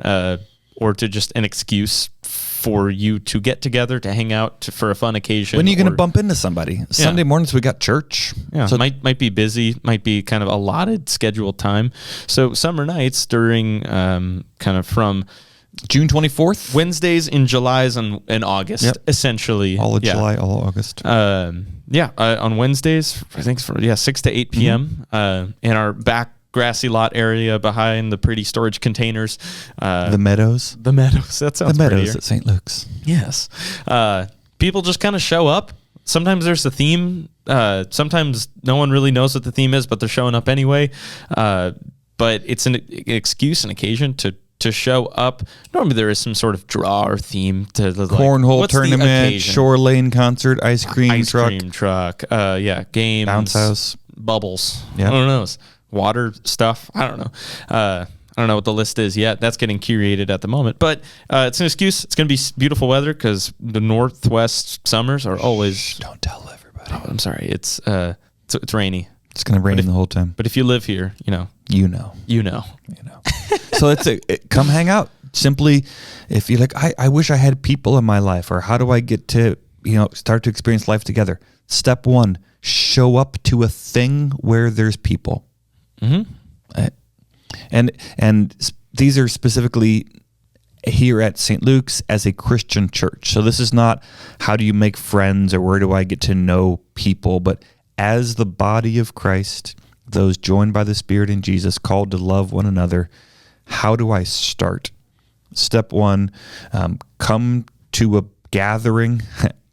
or to just an excuse for you to get together, to hang out for a fun occasion. When are you going to bump into somebody? Sunday mornings we got church. Yeah, so might be busy, might be kind of allotted scheduled time. So summer nights during kind of from June 24th, Wednesdays in July's and August, essentially. All of July, all of August. On Wednesdays, I think it's 6 to 8 p.m. In our back grassy lot area behind the pretty storage containers. The meadows. The meadows. That sounds the meadows prettier. at St. Luke's. Yes. People just kind of show up. Sometimes there's a theme. Sometimes no one really knows what the theme is, but they're showing up anyway. But it's an excuse, an occasion to show up. Normally there is some sort of draw or theme to the cornhole tournament, shore lane concert, ice cream truck. Games, bounce house, bubbles. Yeah. I don't know. Water stuff. I don't know. I don't know what the list is yet. That's getting curated at the moment, but it's an excuse. It's going to be beautiful weather because the Northwest summers are always. Don't tell everybody. Oh, I'm sorry. It's rainy. It's going to rain the whole time. But if you live here, you know. So come hang out. Simply, if you're like, I wish I had people in my life, or how do I get to, start to experience life together? Step 1, show up to a thing where there's people. Mm-hmm. And these are specifically here at St. Luke's as a Christian church. So this is not how do you make friends or where do I get to know people, but as the body of Christ, those joined by the Spirit in Jesus, called to love one another, how do I start? Step 1, come to a gathering,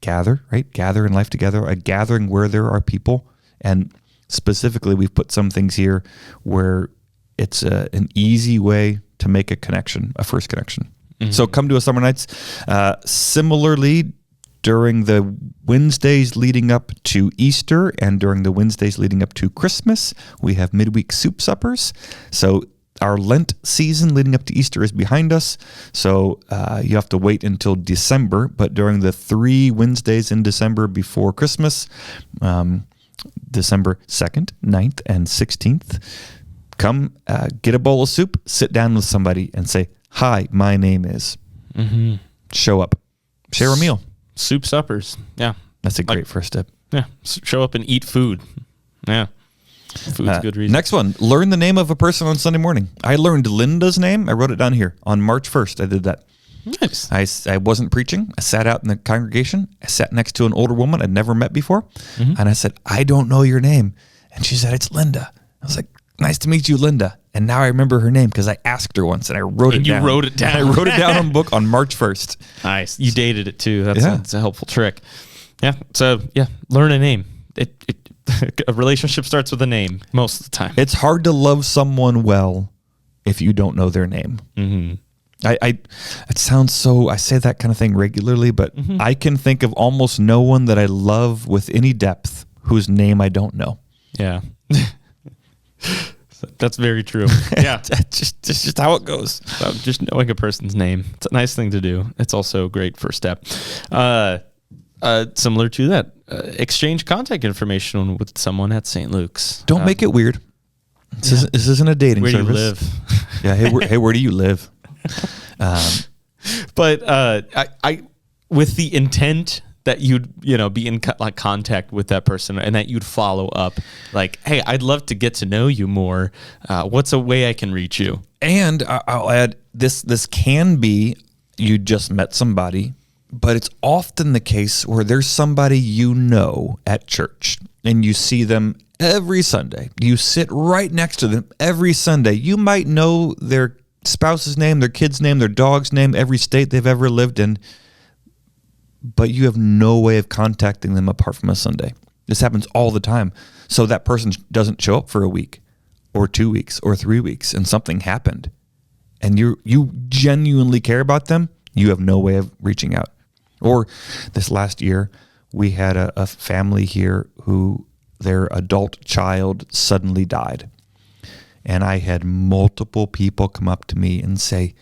gather in life together, a gathering where there are people. And specifically, we've put some things here where it's an easy way to make a connection, a first connection. Mm-hmm. So come to a summer nights. Similarly, during the Wednesdays leading up to Easter and during the Wednesdays leading up to Christmas, we have midweek soup suppers. So our Lent season leading up to Easter is behind us. So you have to wait until December. But during the 3 Wednesdays in December before Christmas, December 2nd, 9th, and 16th, come get a bowl of soup, sit down with somebody and say, hi, my name is. Mm-hmm. Show up. Share a meal. Soup suppers. Yeah. That's a great first step. Yeah. Show up and eat food. Yeah. Food's a good reason. Next one. Learn the name of a person on Sunday morning. I learned Linda's name. I wrote it down here. On March 1st, I did that. Nice. I wasn't preaching. I sat out in the congregation. I sat next to an older woman I'd never met before. Mm-hmm. And I said, I don't know your name. And she said, it's Linda. I was like, nice to meet you, Linda. And now I remember her name because I asked her once and I wrote it down. You wrote it down. I wrote it down on a book on March 1st. Nice. You dated it too. That's a helpful trick. Yeah. So learn a name. A relationship starts with a name most of the time. It's hard to love someone well if you don't know their name. Mm-hmm. It sounds so, I say that kind of thing regularly, but mm-hmm. I can think of almost no one that I love with any depth whose name I don't know. Yeah. That's very true. Yeah. It's just how it goes. Just knowing a person's name. It's a nice thing to do. It's also a great first step. Similar to that, exchange contact information with someone at St. Luke's. Don't make it weird. This isn't a dating service. Where do you live? Yeah. Hey, where do you live? But I with the intent that you'd be in contact with that person and that you'd follow up, like, hey, I'd love to get to know you more. What's a way I can reach you? And I'll add this can be you just met somebody, but it's often the case where there's somebody at church and you see them every Sunday. You sit right next to them every Sunday. You might know their spouse's name, their kid's name, their dog's name, every state they've ever lived in, but you have no way of contacting them apart from a Sunday. This happens all the time. So that person doesn't show up for a week or 2 weeks or 3 weeks and something happened and you genuinely care about them. You have no way of reaching out. Or this last year, we had a family here who their adult child suddenly died. And I had multiple people come up to me and say,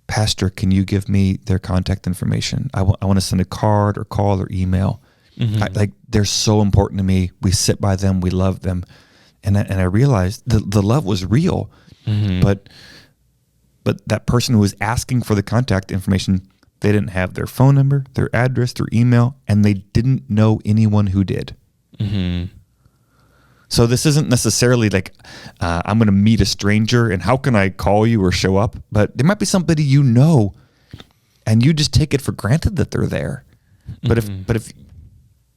Pastor, can you give me their contact information? I want to send a card or call or email. Mm-hmm. They're so important to me. We sit by them. We love them. And I realized the love was real. Mm-hmm. But that person who was asking for the contact information They didn't have their phone number, their address, their email, and they didn't know anyone who did. Mm-hmm. So this isn't necessarily like I'm going to meet a stranger and how can I call you or show up? But there might be somebody you know, and you just take it for granted that they're there. But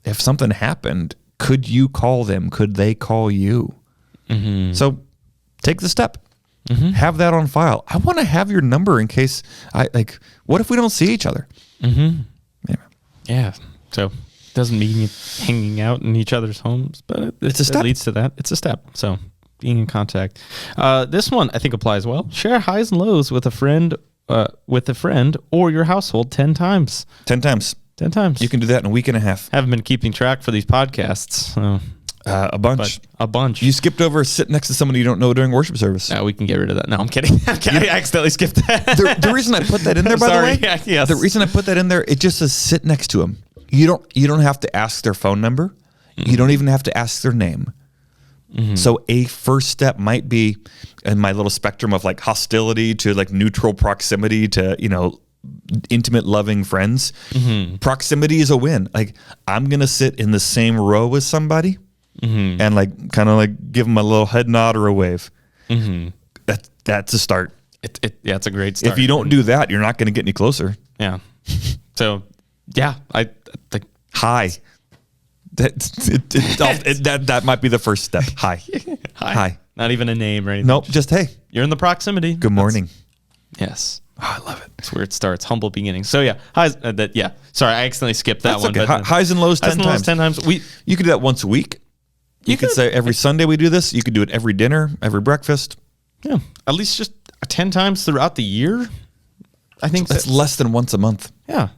if something happened, could you call them? Could they call you? Mm-hmm. So take the step. Mm-hmm. Have that on file. I want to have your number in case what if we don't see each other? Mm-hmm. Yeah. So it doesn't mean you hanging out in each other's homes, but It's a step. It leads to that. It's a step. So being in contact. This one I think applies well. Share highs and lows with a friend or your household 10 times. 10 times. 10 times. You can do that in a week and a half. Haven't been keeping track for these podcasts. So. A bunch. A bunch. You skipped over sit next to somebody you don't know during worship service. No, we can get rid of that. No, I'm kidding. I accidentally skipped that. The reason I put that in there, by the way, yes. the reason I put that in there, it just says sit next to them. You don't have to ask their phone number. Mm-hmm. You don't even have to ask their name. Mm-hmm. So a first step might be in my little spectrum of like hostility to like neutral proximity to, intimate, loving friends. Mm-hmm. Proximity is a win. Like I'm going to sit in the same row as somebody. Mm-hmm. And like kind of like give them a little head nod or a wave. Mm-hmm. That's a start. It's a great start. If you don't do that, you're not going to get any closer. Yeah. So yeah, I think hi. That might be the first step. Hi. Hi. Not even a name or anything. Nope. Just hey. You're in the proximity. Good morning. Yes. Oh, I love it. That's where it starts. Humble beginnings. So yeah, highs. Sorry, I accidentally skipped that one. Okay. But highs and lows 10 times. 10 times. You could do that once a week. You could say every Sunday we do this. You could do it every dinner, every breakfast. Yeah. At least just 10 times throughout the year. I think that's less than once a month. Yeah.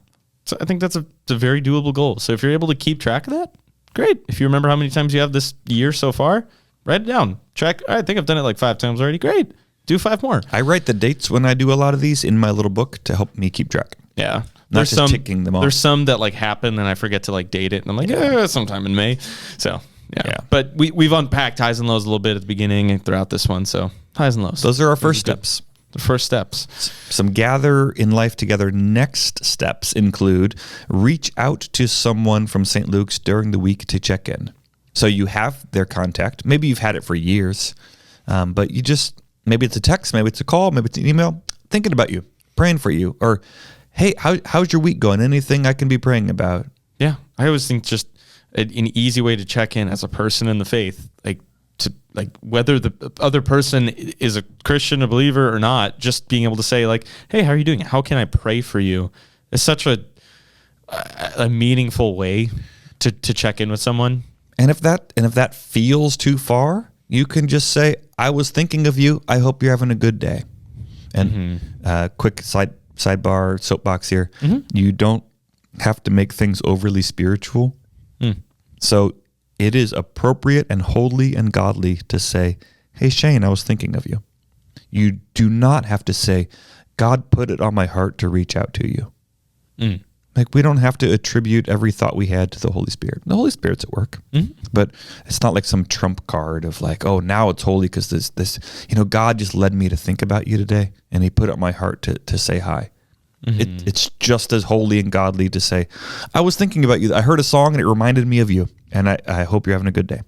So I think that's a very doable goal. So if you're able to keep track of that, great. If you remember how many times you have this year so far, write it down. Track. I think I've done it like 5 times already. Great. Do 5 more. I write the dates when I do a lot of these in my little book to help me keep track. Yeah. Not just ticking them off. There's some that like happen and I forget to like date it. And I'm like, sometime in May. So yeah. But we've unpacked highs and lows a little bit at the beginning and throughout this one. So highs and lows. Those are our first steps. The first steps. Some gather in life together. Next steps include reach out to someone from St. Luke's during the week to check in. So you have their contact. Maybe you've had it for years, but you just, maybe it's a text, maybe it's a call, maybe it's an email, thinking about you, praying for you, or hey, how's your week going? Anything I can be praying about? Yeah. I always think just an easy way to check in as a person in the faith, like whether the other person is a Christian, a believer or not, just being able to say like, hey, how are you doing? How can I pray for you? It's such a meaningful way to check in with someone. And if that feels too far, you can just say, I was thinking of you. I hope you're having a good day. And quick sidebar soapbox here. Mm-hmm. You don't have to make things overly spiritual. So it is appropriate and holy and godly to say, hey, Shane, I was thinking of you. You do not have to say, God put it on my heart to reach out to you. Like, we don't have to attribute every thought we had to the Holy Spirit. The Holy Spirit's at work. But it's not like some trump card of like, oh, now it's holy because this, God just led me to think about you today, and he put it on my heart to say hi. It's just as holy and godly to say, I was thinking about you. I heard a song and it reminded me of you, and I hope you're having a good day.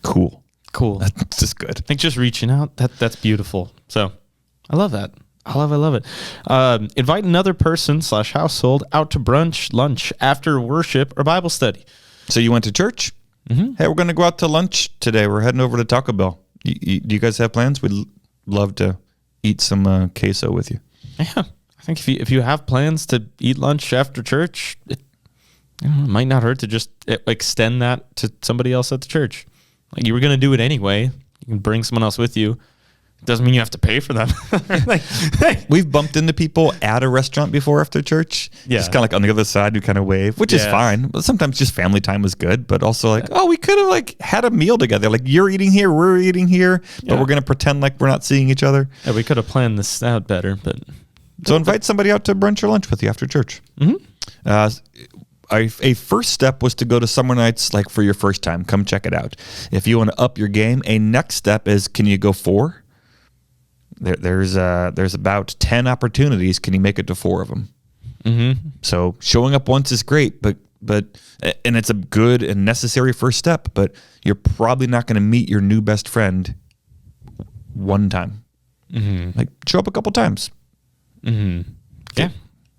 Cool. That's just good. I think just reaching out, that's beautiful. So I love that. I love it. Invite another person / household out to brunch, lunch, after worship, or Bible study. So you went to church? Hey, we're going to go out to lunch today. We're heading over to Taco Bell. Do you guys have plans? We'd love to eat some queso with you. Yeah, I think if you have plans to eat lunch after church, it might not hurt to just extend that to somebody else at the church. Like, you were going to do it anyway. You can bring someone else with you. It doesn't mean you have to pay for them. We've bumped into people at a restaurant before after church. Yeah. Just kind of like on the other side, you kind of wave, which is fine. But sometimes just family time is good. But also like, we could have had a meal together. Like, you're eating here, we're eating here, but we're going to pretend like we're not seeing each other. Yeah, we could have planned this out better. But so invite somebody out to brunch or lunch with you after church. A first step was to go to Summer Nights, like, for your first time. Come check it out. If you want to up your game, a next step is, can you go 4? there's about 10 opportunities. Can you make it to 4 of them? Mm-hmm. So showing up once is great, but and it's a good and necessary first step, but you're probably not going to meet your new best friend one time. Mm-hmm. Like, show up a couple times. Mm-hmm. Yeah.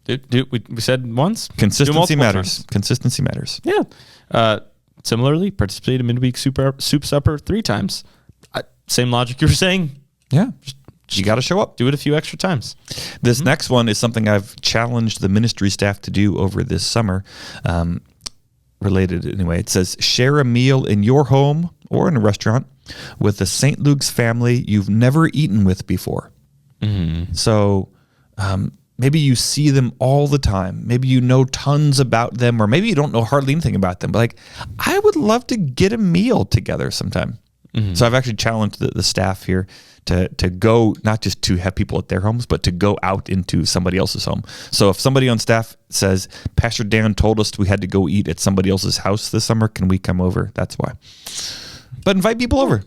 We said once. Consistency matters. Times. Consistency matters. Yeah. Similarly, participate in midweek soup supper 3 times. Same logic you were saying. Yeah. You got to show up. Do it a few extra times. This next one is something I've challenged the ministry staff to do over this summer. Related anyway. It says, share a meal in your home or in a restaurant with a St. Luke's family you've never eaten with before. Mm-hmm. So maybe you see them all the time. Maybe you know tons about them, or maybe you don't know hardly anything about them. But like, I would love to get a meal together sometime. Mm-hmm. So I've actually challenged the staff here to go, not just to have people at their homes, but to go out into somebody else's home. So if somebody on staff says, Pastor Dan told us we had to go eat at somebody else's house this summer, can we come over? That's why. But invite people over.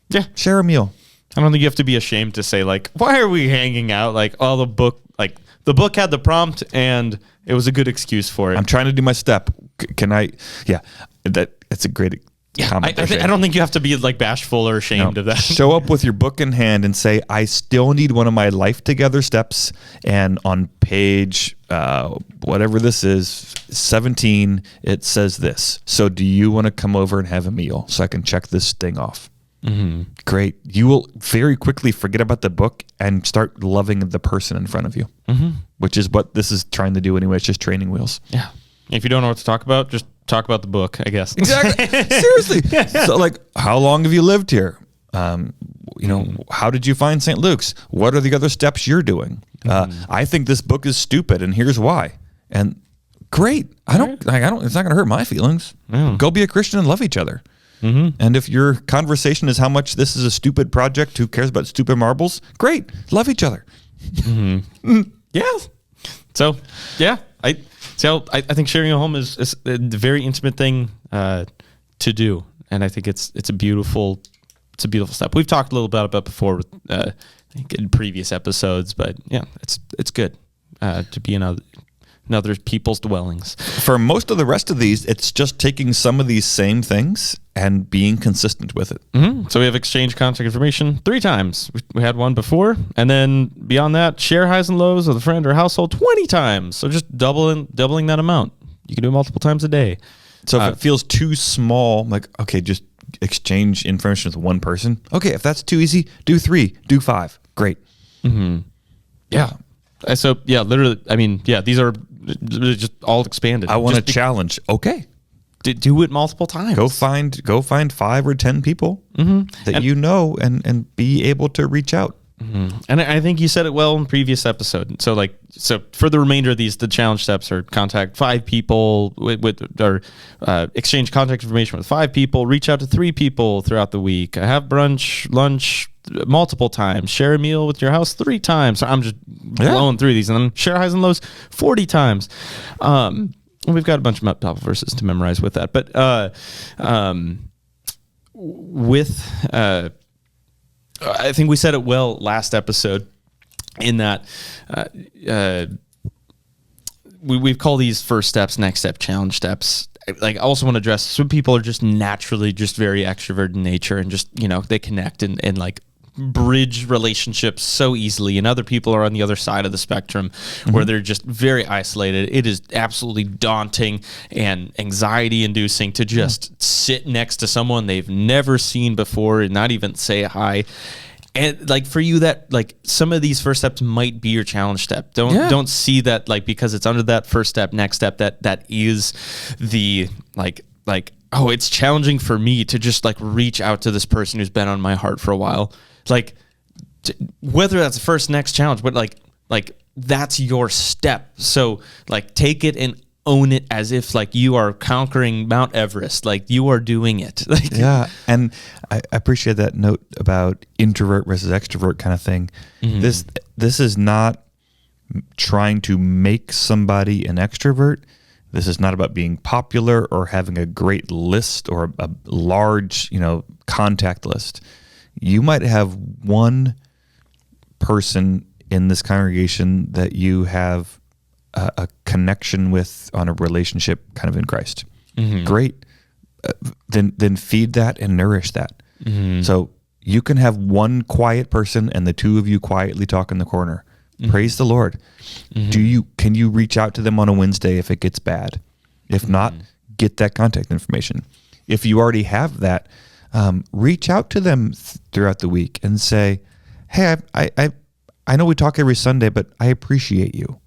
Yeah. Share a meal. I don't think you have to be ashamed to say, like, why are we hanging out? Like, the book had the prompt and it was a good excuse for it. I'm trying to do my step. Can I? Yeah. That's a great comment. I don't think you have to be like bashful or ashamed of that. Show up with your book in hand and say, I still need one of my Life Together steps. And on page, whatever this is, 17, it says this. So do you want to come over and have a meal so I can check this thing off? Mm-hmm. Great. You will very quickly forget about the book and start loving the person in front of you, which is what this is trying to do anyway. It's just training wheels. Yeah. If you don't know what to talk about, just talk about the book, I guess. Exactly. Seriously. So like, how long have you lived here? How did you find St. Luke's? What are the other steps you're doing? I think this book is stupid and here's why. And great. I don't, it's not going to hurt my feelings. Go be a Christian and love each other. Mm-hmm. And if your conversation is how much this is a stupid project, who cares about stupid marbles? Great. Love each other. Mm-hmm. Yeah. So, yeah, I think sharing a home is a very intimate thing to do. And I think it's a beautiful step. We've talked a little bit about it before with, I think in previous episodes, but yeah, it's good to be in other people's dwellings. For most of the rest of these, it's just taking some of these same things and being consistent with it. Mm-hmm. So we have exchange contact information 3 times. We had one before. And then beyond that, share highs and lows with a friend or household 20 times. So just doubling that amount. You can do it multiple times a day. So if it feels too small, like, okay, just exchange information with one person. Okay, if that's too easy, do 3, do 5. Great. Mm-hmm. Yeah. So, yeah, literally, I mean, yeah, these are just all expanded. I want to challenge. Okay. Do it multiple times. Go find 5 or 10 people that you know and be able to reach out. Mm-hmm. And I think you said it well in the previous episode. So for the remainder of these, the challenge steps are contact 5 people or exchange contact information with 5 people, reach out to 3 people throughout the week, have brunch, lunch multiple times, share a meal with your house 3 times. So I'm just blowing through these, and then share highs and lows 40 times. We've got a bunch of Bible verses to memorize with that, but I think we said it well last episode in that we've called these first steps, next step, challenge steps. Like, I also want to address some people are just naturally just very extroverted in nature and just, they connect and like bridge relationships so easily, and other people are on the other side of the spectrum where they're just very isolated. It is absolutely daunting and anxiety inducing to just sit next to someone they've never seen before and not even say hi. And like, for you, that like some of these first steps might be your challenge step. Don't see that like because it's under that first step, next step, that is the like oh, it's challenging for me to just like reach out to this person who's been on my heart for a while. Like, whether that's the first next challenge, but like that's your step. So like, take it and own it as if like you are conquering Mount Everest, like you are doing it. Like, yeah. And I appreciate that note about introvert versus extrovert kind of thing. Mm-hmm. This is not trying to make somebody an extrovert. This is not about being popular or having a great list or a large, contact list. You might have one person in this congregation that you have a connection with on a relationship kind of in Christ. Great. Then feed that and nourish that. So you can have one quiet person and the two of you quietly talk in the corner. Praise the Lord. Can you reach out to them on a Wednesday if it gets bad? If not, get that contact information. If you already have that, reach out to them throughout the week and say, hey, I know we talk every Sunday, but I appreciate you.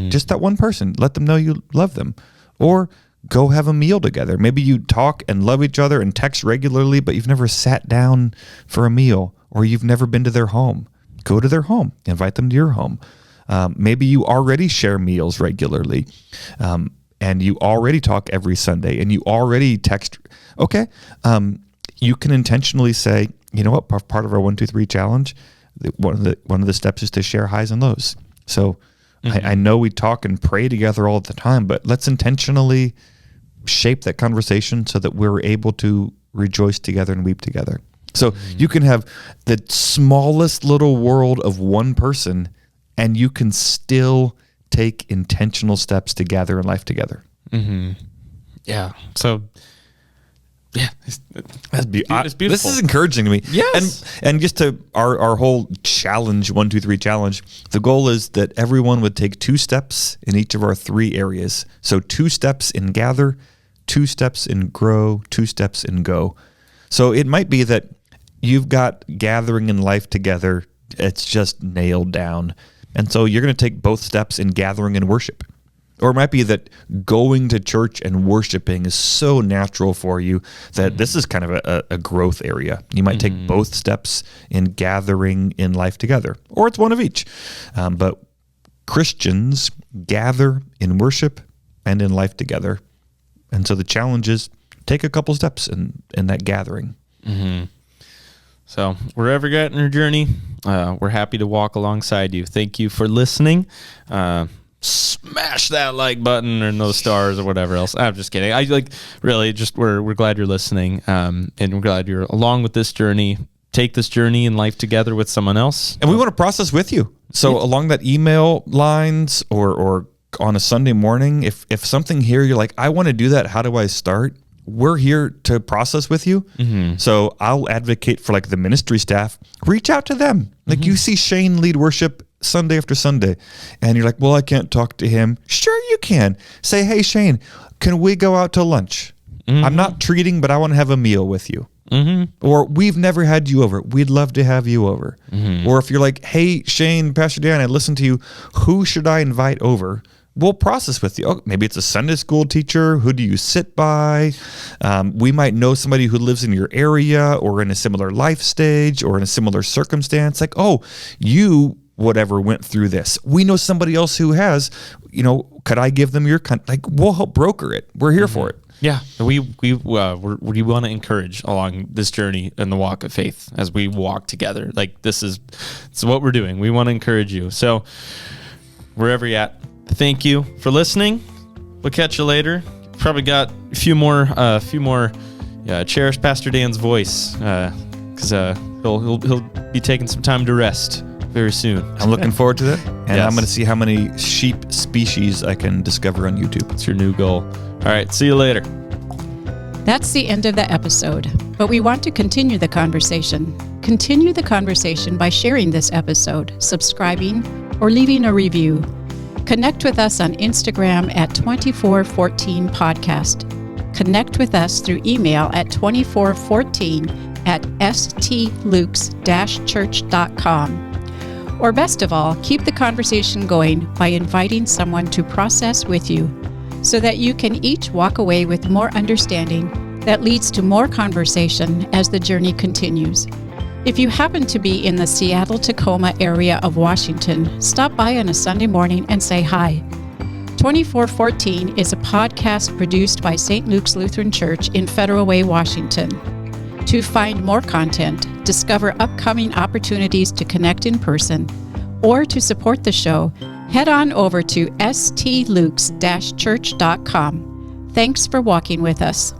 Just that one person. Let them know you love them. Or go have a meal together. Maybe you talk and love each other and text regularly, but you've never sat down for a meal, or you've never been to their home. Go to their home. Invite them to your home. Maybe you already share meals regularly, and you already talk every Sunday, and you already text. Okay. You can intentionally say, you know what, part of our 1, 2, 3 challenge, one of the steps is to share highs and lows. So I know we talk and pray together all the time, but let's intentionally shape that conversation so that we're able to rejoice together and weep together. So you can have the smallest little world of one person, and you can still take intentional steps to gather in life together. Yeah. So, yeah, it's beautiful. This is encouraging to me. Yes. And just to our whole challenge, 1, 2, 3 challenge, the goal is that everyone would take 2 steps in each of our 3 areas. So 2 steps in gather, 2 steps in grow, 2 steps in go. So it might be that you've got gathering in life together. It's just nailed down. And so you're going to take both steps in gathering and worship. Or it might be that going to church and worshiping is so natural for you that this is kind of a growth area. You might take both steps in gathering in life together, or it's one of each. But Christians gather in worship and in life together. And so the challenge is take a couple steps in that gathering. So wherever you're at in your journey, we're happy to walk alongside you. Thank you for listening. Smash that like button or no stars or whatever else. I'm just kidding. We're glad you're listening, and we're glad you're along with this journey. Take this journey in life together with someone else, and we want to process with you. So along that email lines or on a Sunday morning, if something here you're like, I want to do that, how do I start? We're here to process with you. So I'll advocate for like the ministry staff. Reach out to them. Like you see Shane lead worship Sunday after Sunday, and you're like, well, I can't talk to him. Sure you can. Say, hey, Shane, can we go out to lunch? I'm not treating, but I want to have a meal with you. Or we've never had you over. We'd love to have you over. Or if you're like, hey, Shane, Pastor Dan, I listened to you. Who should I invite over? We'll process with you. Oh, maybe it's a Sunday school teacher. Who do you sit by? We might know somebody who lives in your area or in a similar life stage or in a similar circumstance. Like, oh, you whatever went through this. We know somebody else who has, could I give them your we'll help broker it. We're here for it. Yeah. We want to encourage along this journey in the walk of faith as we walk together. Like this is what we're doing. We want to encourage you. So wherever you're at, thank you for listening. We'll catch you later. Probably got a few more cherish Pastor Dan's voice because he'll be taking some time to rest very soon. I'm looking forward to that. And yes. I'm going to see how many sheep species I can discover on YouTube. It's your new goal. All right. See you later. That's the end of the episode, but we want to continue the conversation. Continue the conversation by sharing this episode, subscribing, or leaving a review. Connect with us on Instagram at 2414 podcast. Connect with us through email at 2414@stlukes-church.com. Or best of all, keep the conversation going by inviting someone to process with you so that you can each walk away with more understanding that leads to more conversation as the journey continues. If you happen to be in the Seattle-Tacoma area of Washington, stop by on a Sunday morning and say hi. 2414 is a podcast produced by St. Luke's Lutheran Church in Federal Way, Washington. To find more content, discover upcoming opportunities to connect in person, or to support the show, head on over to stlukes-church.com. Thanks for walking with us.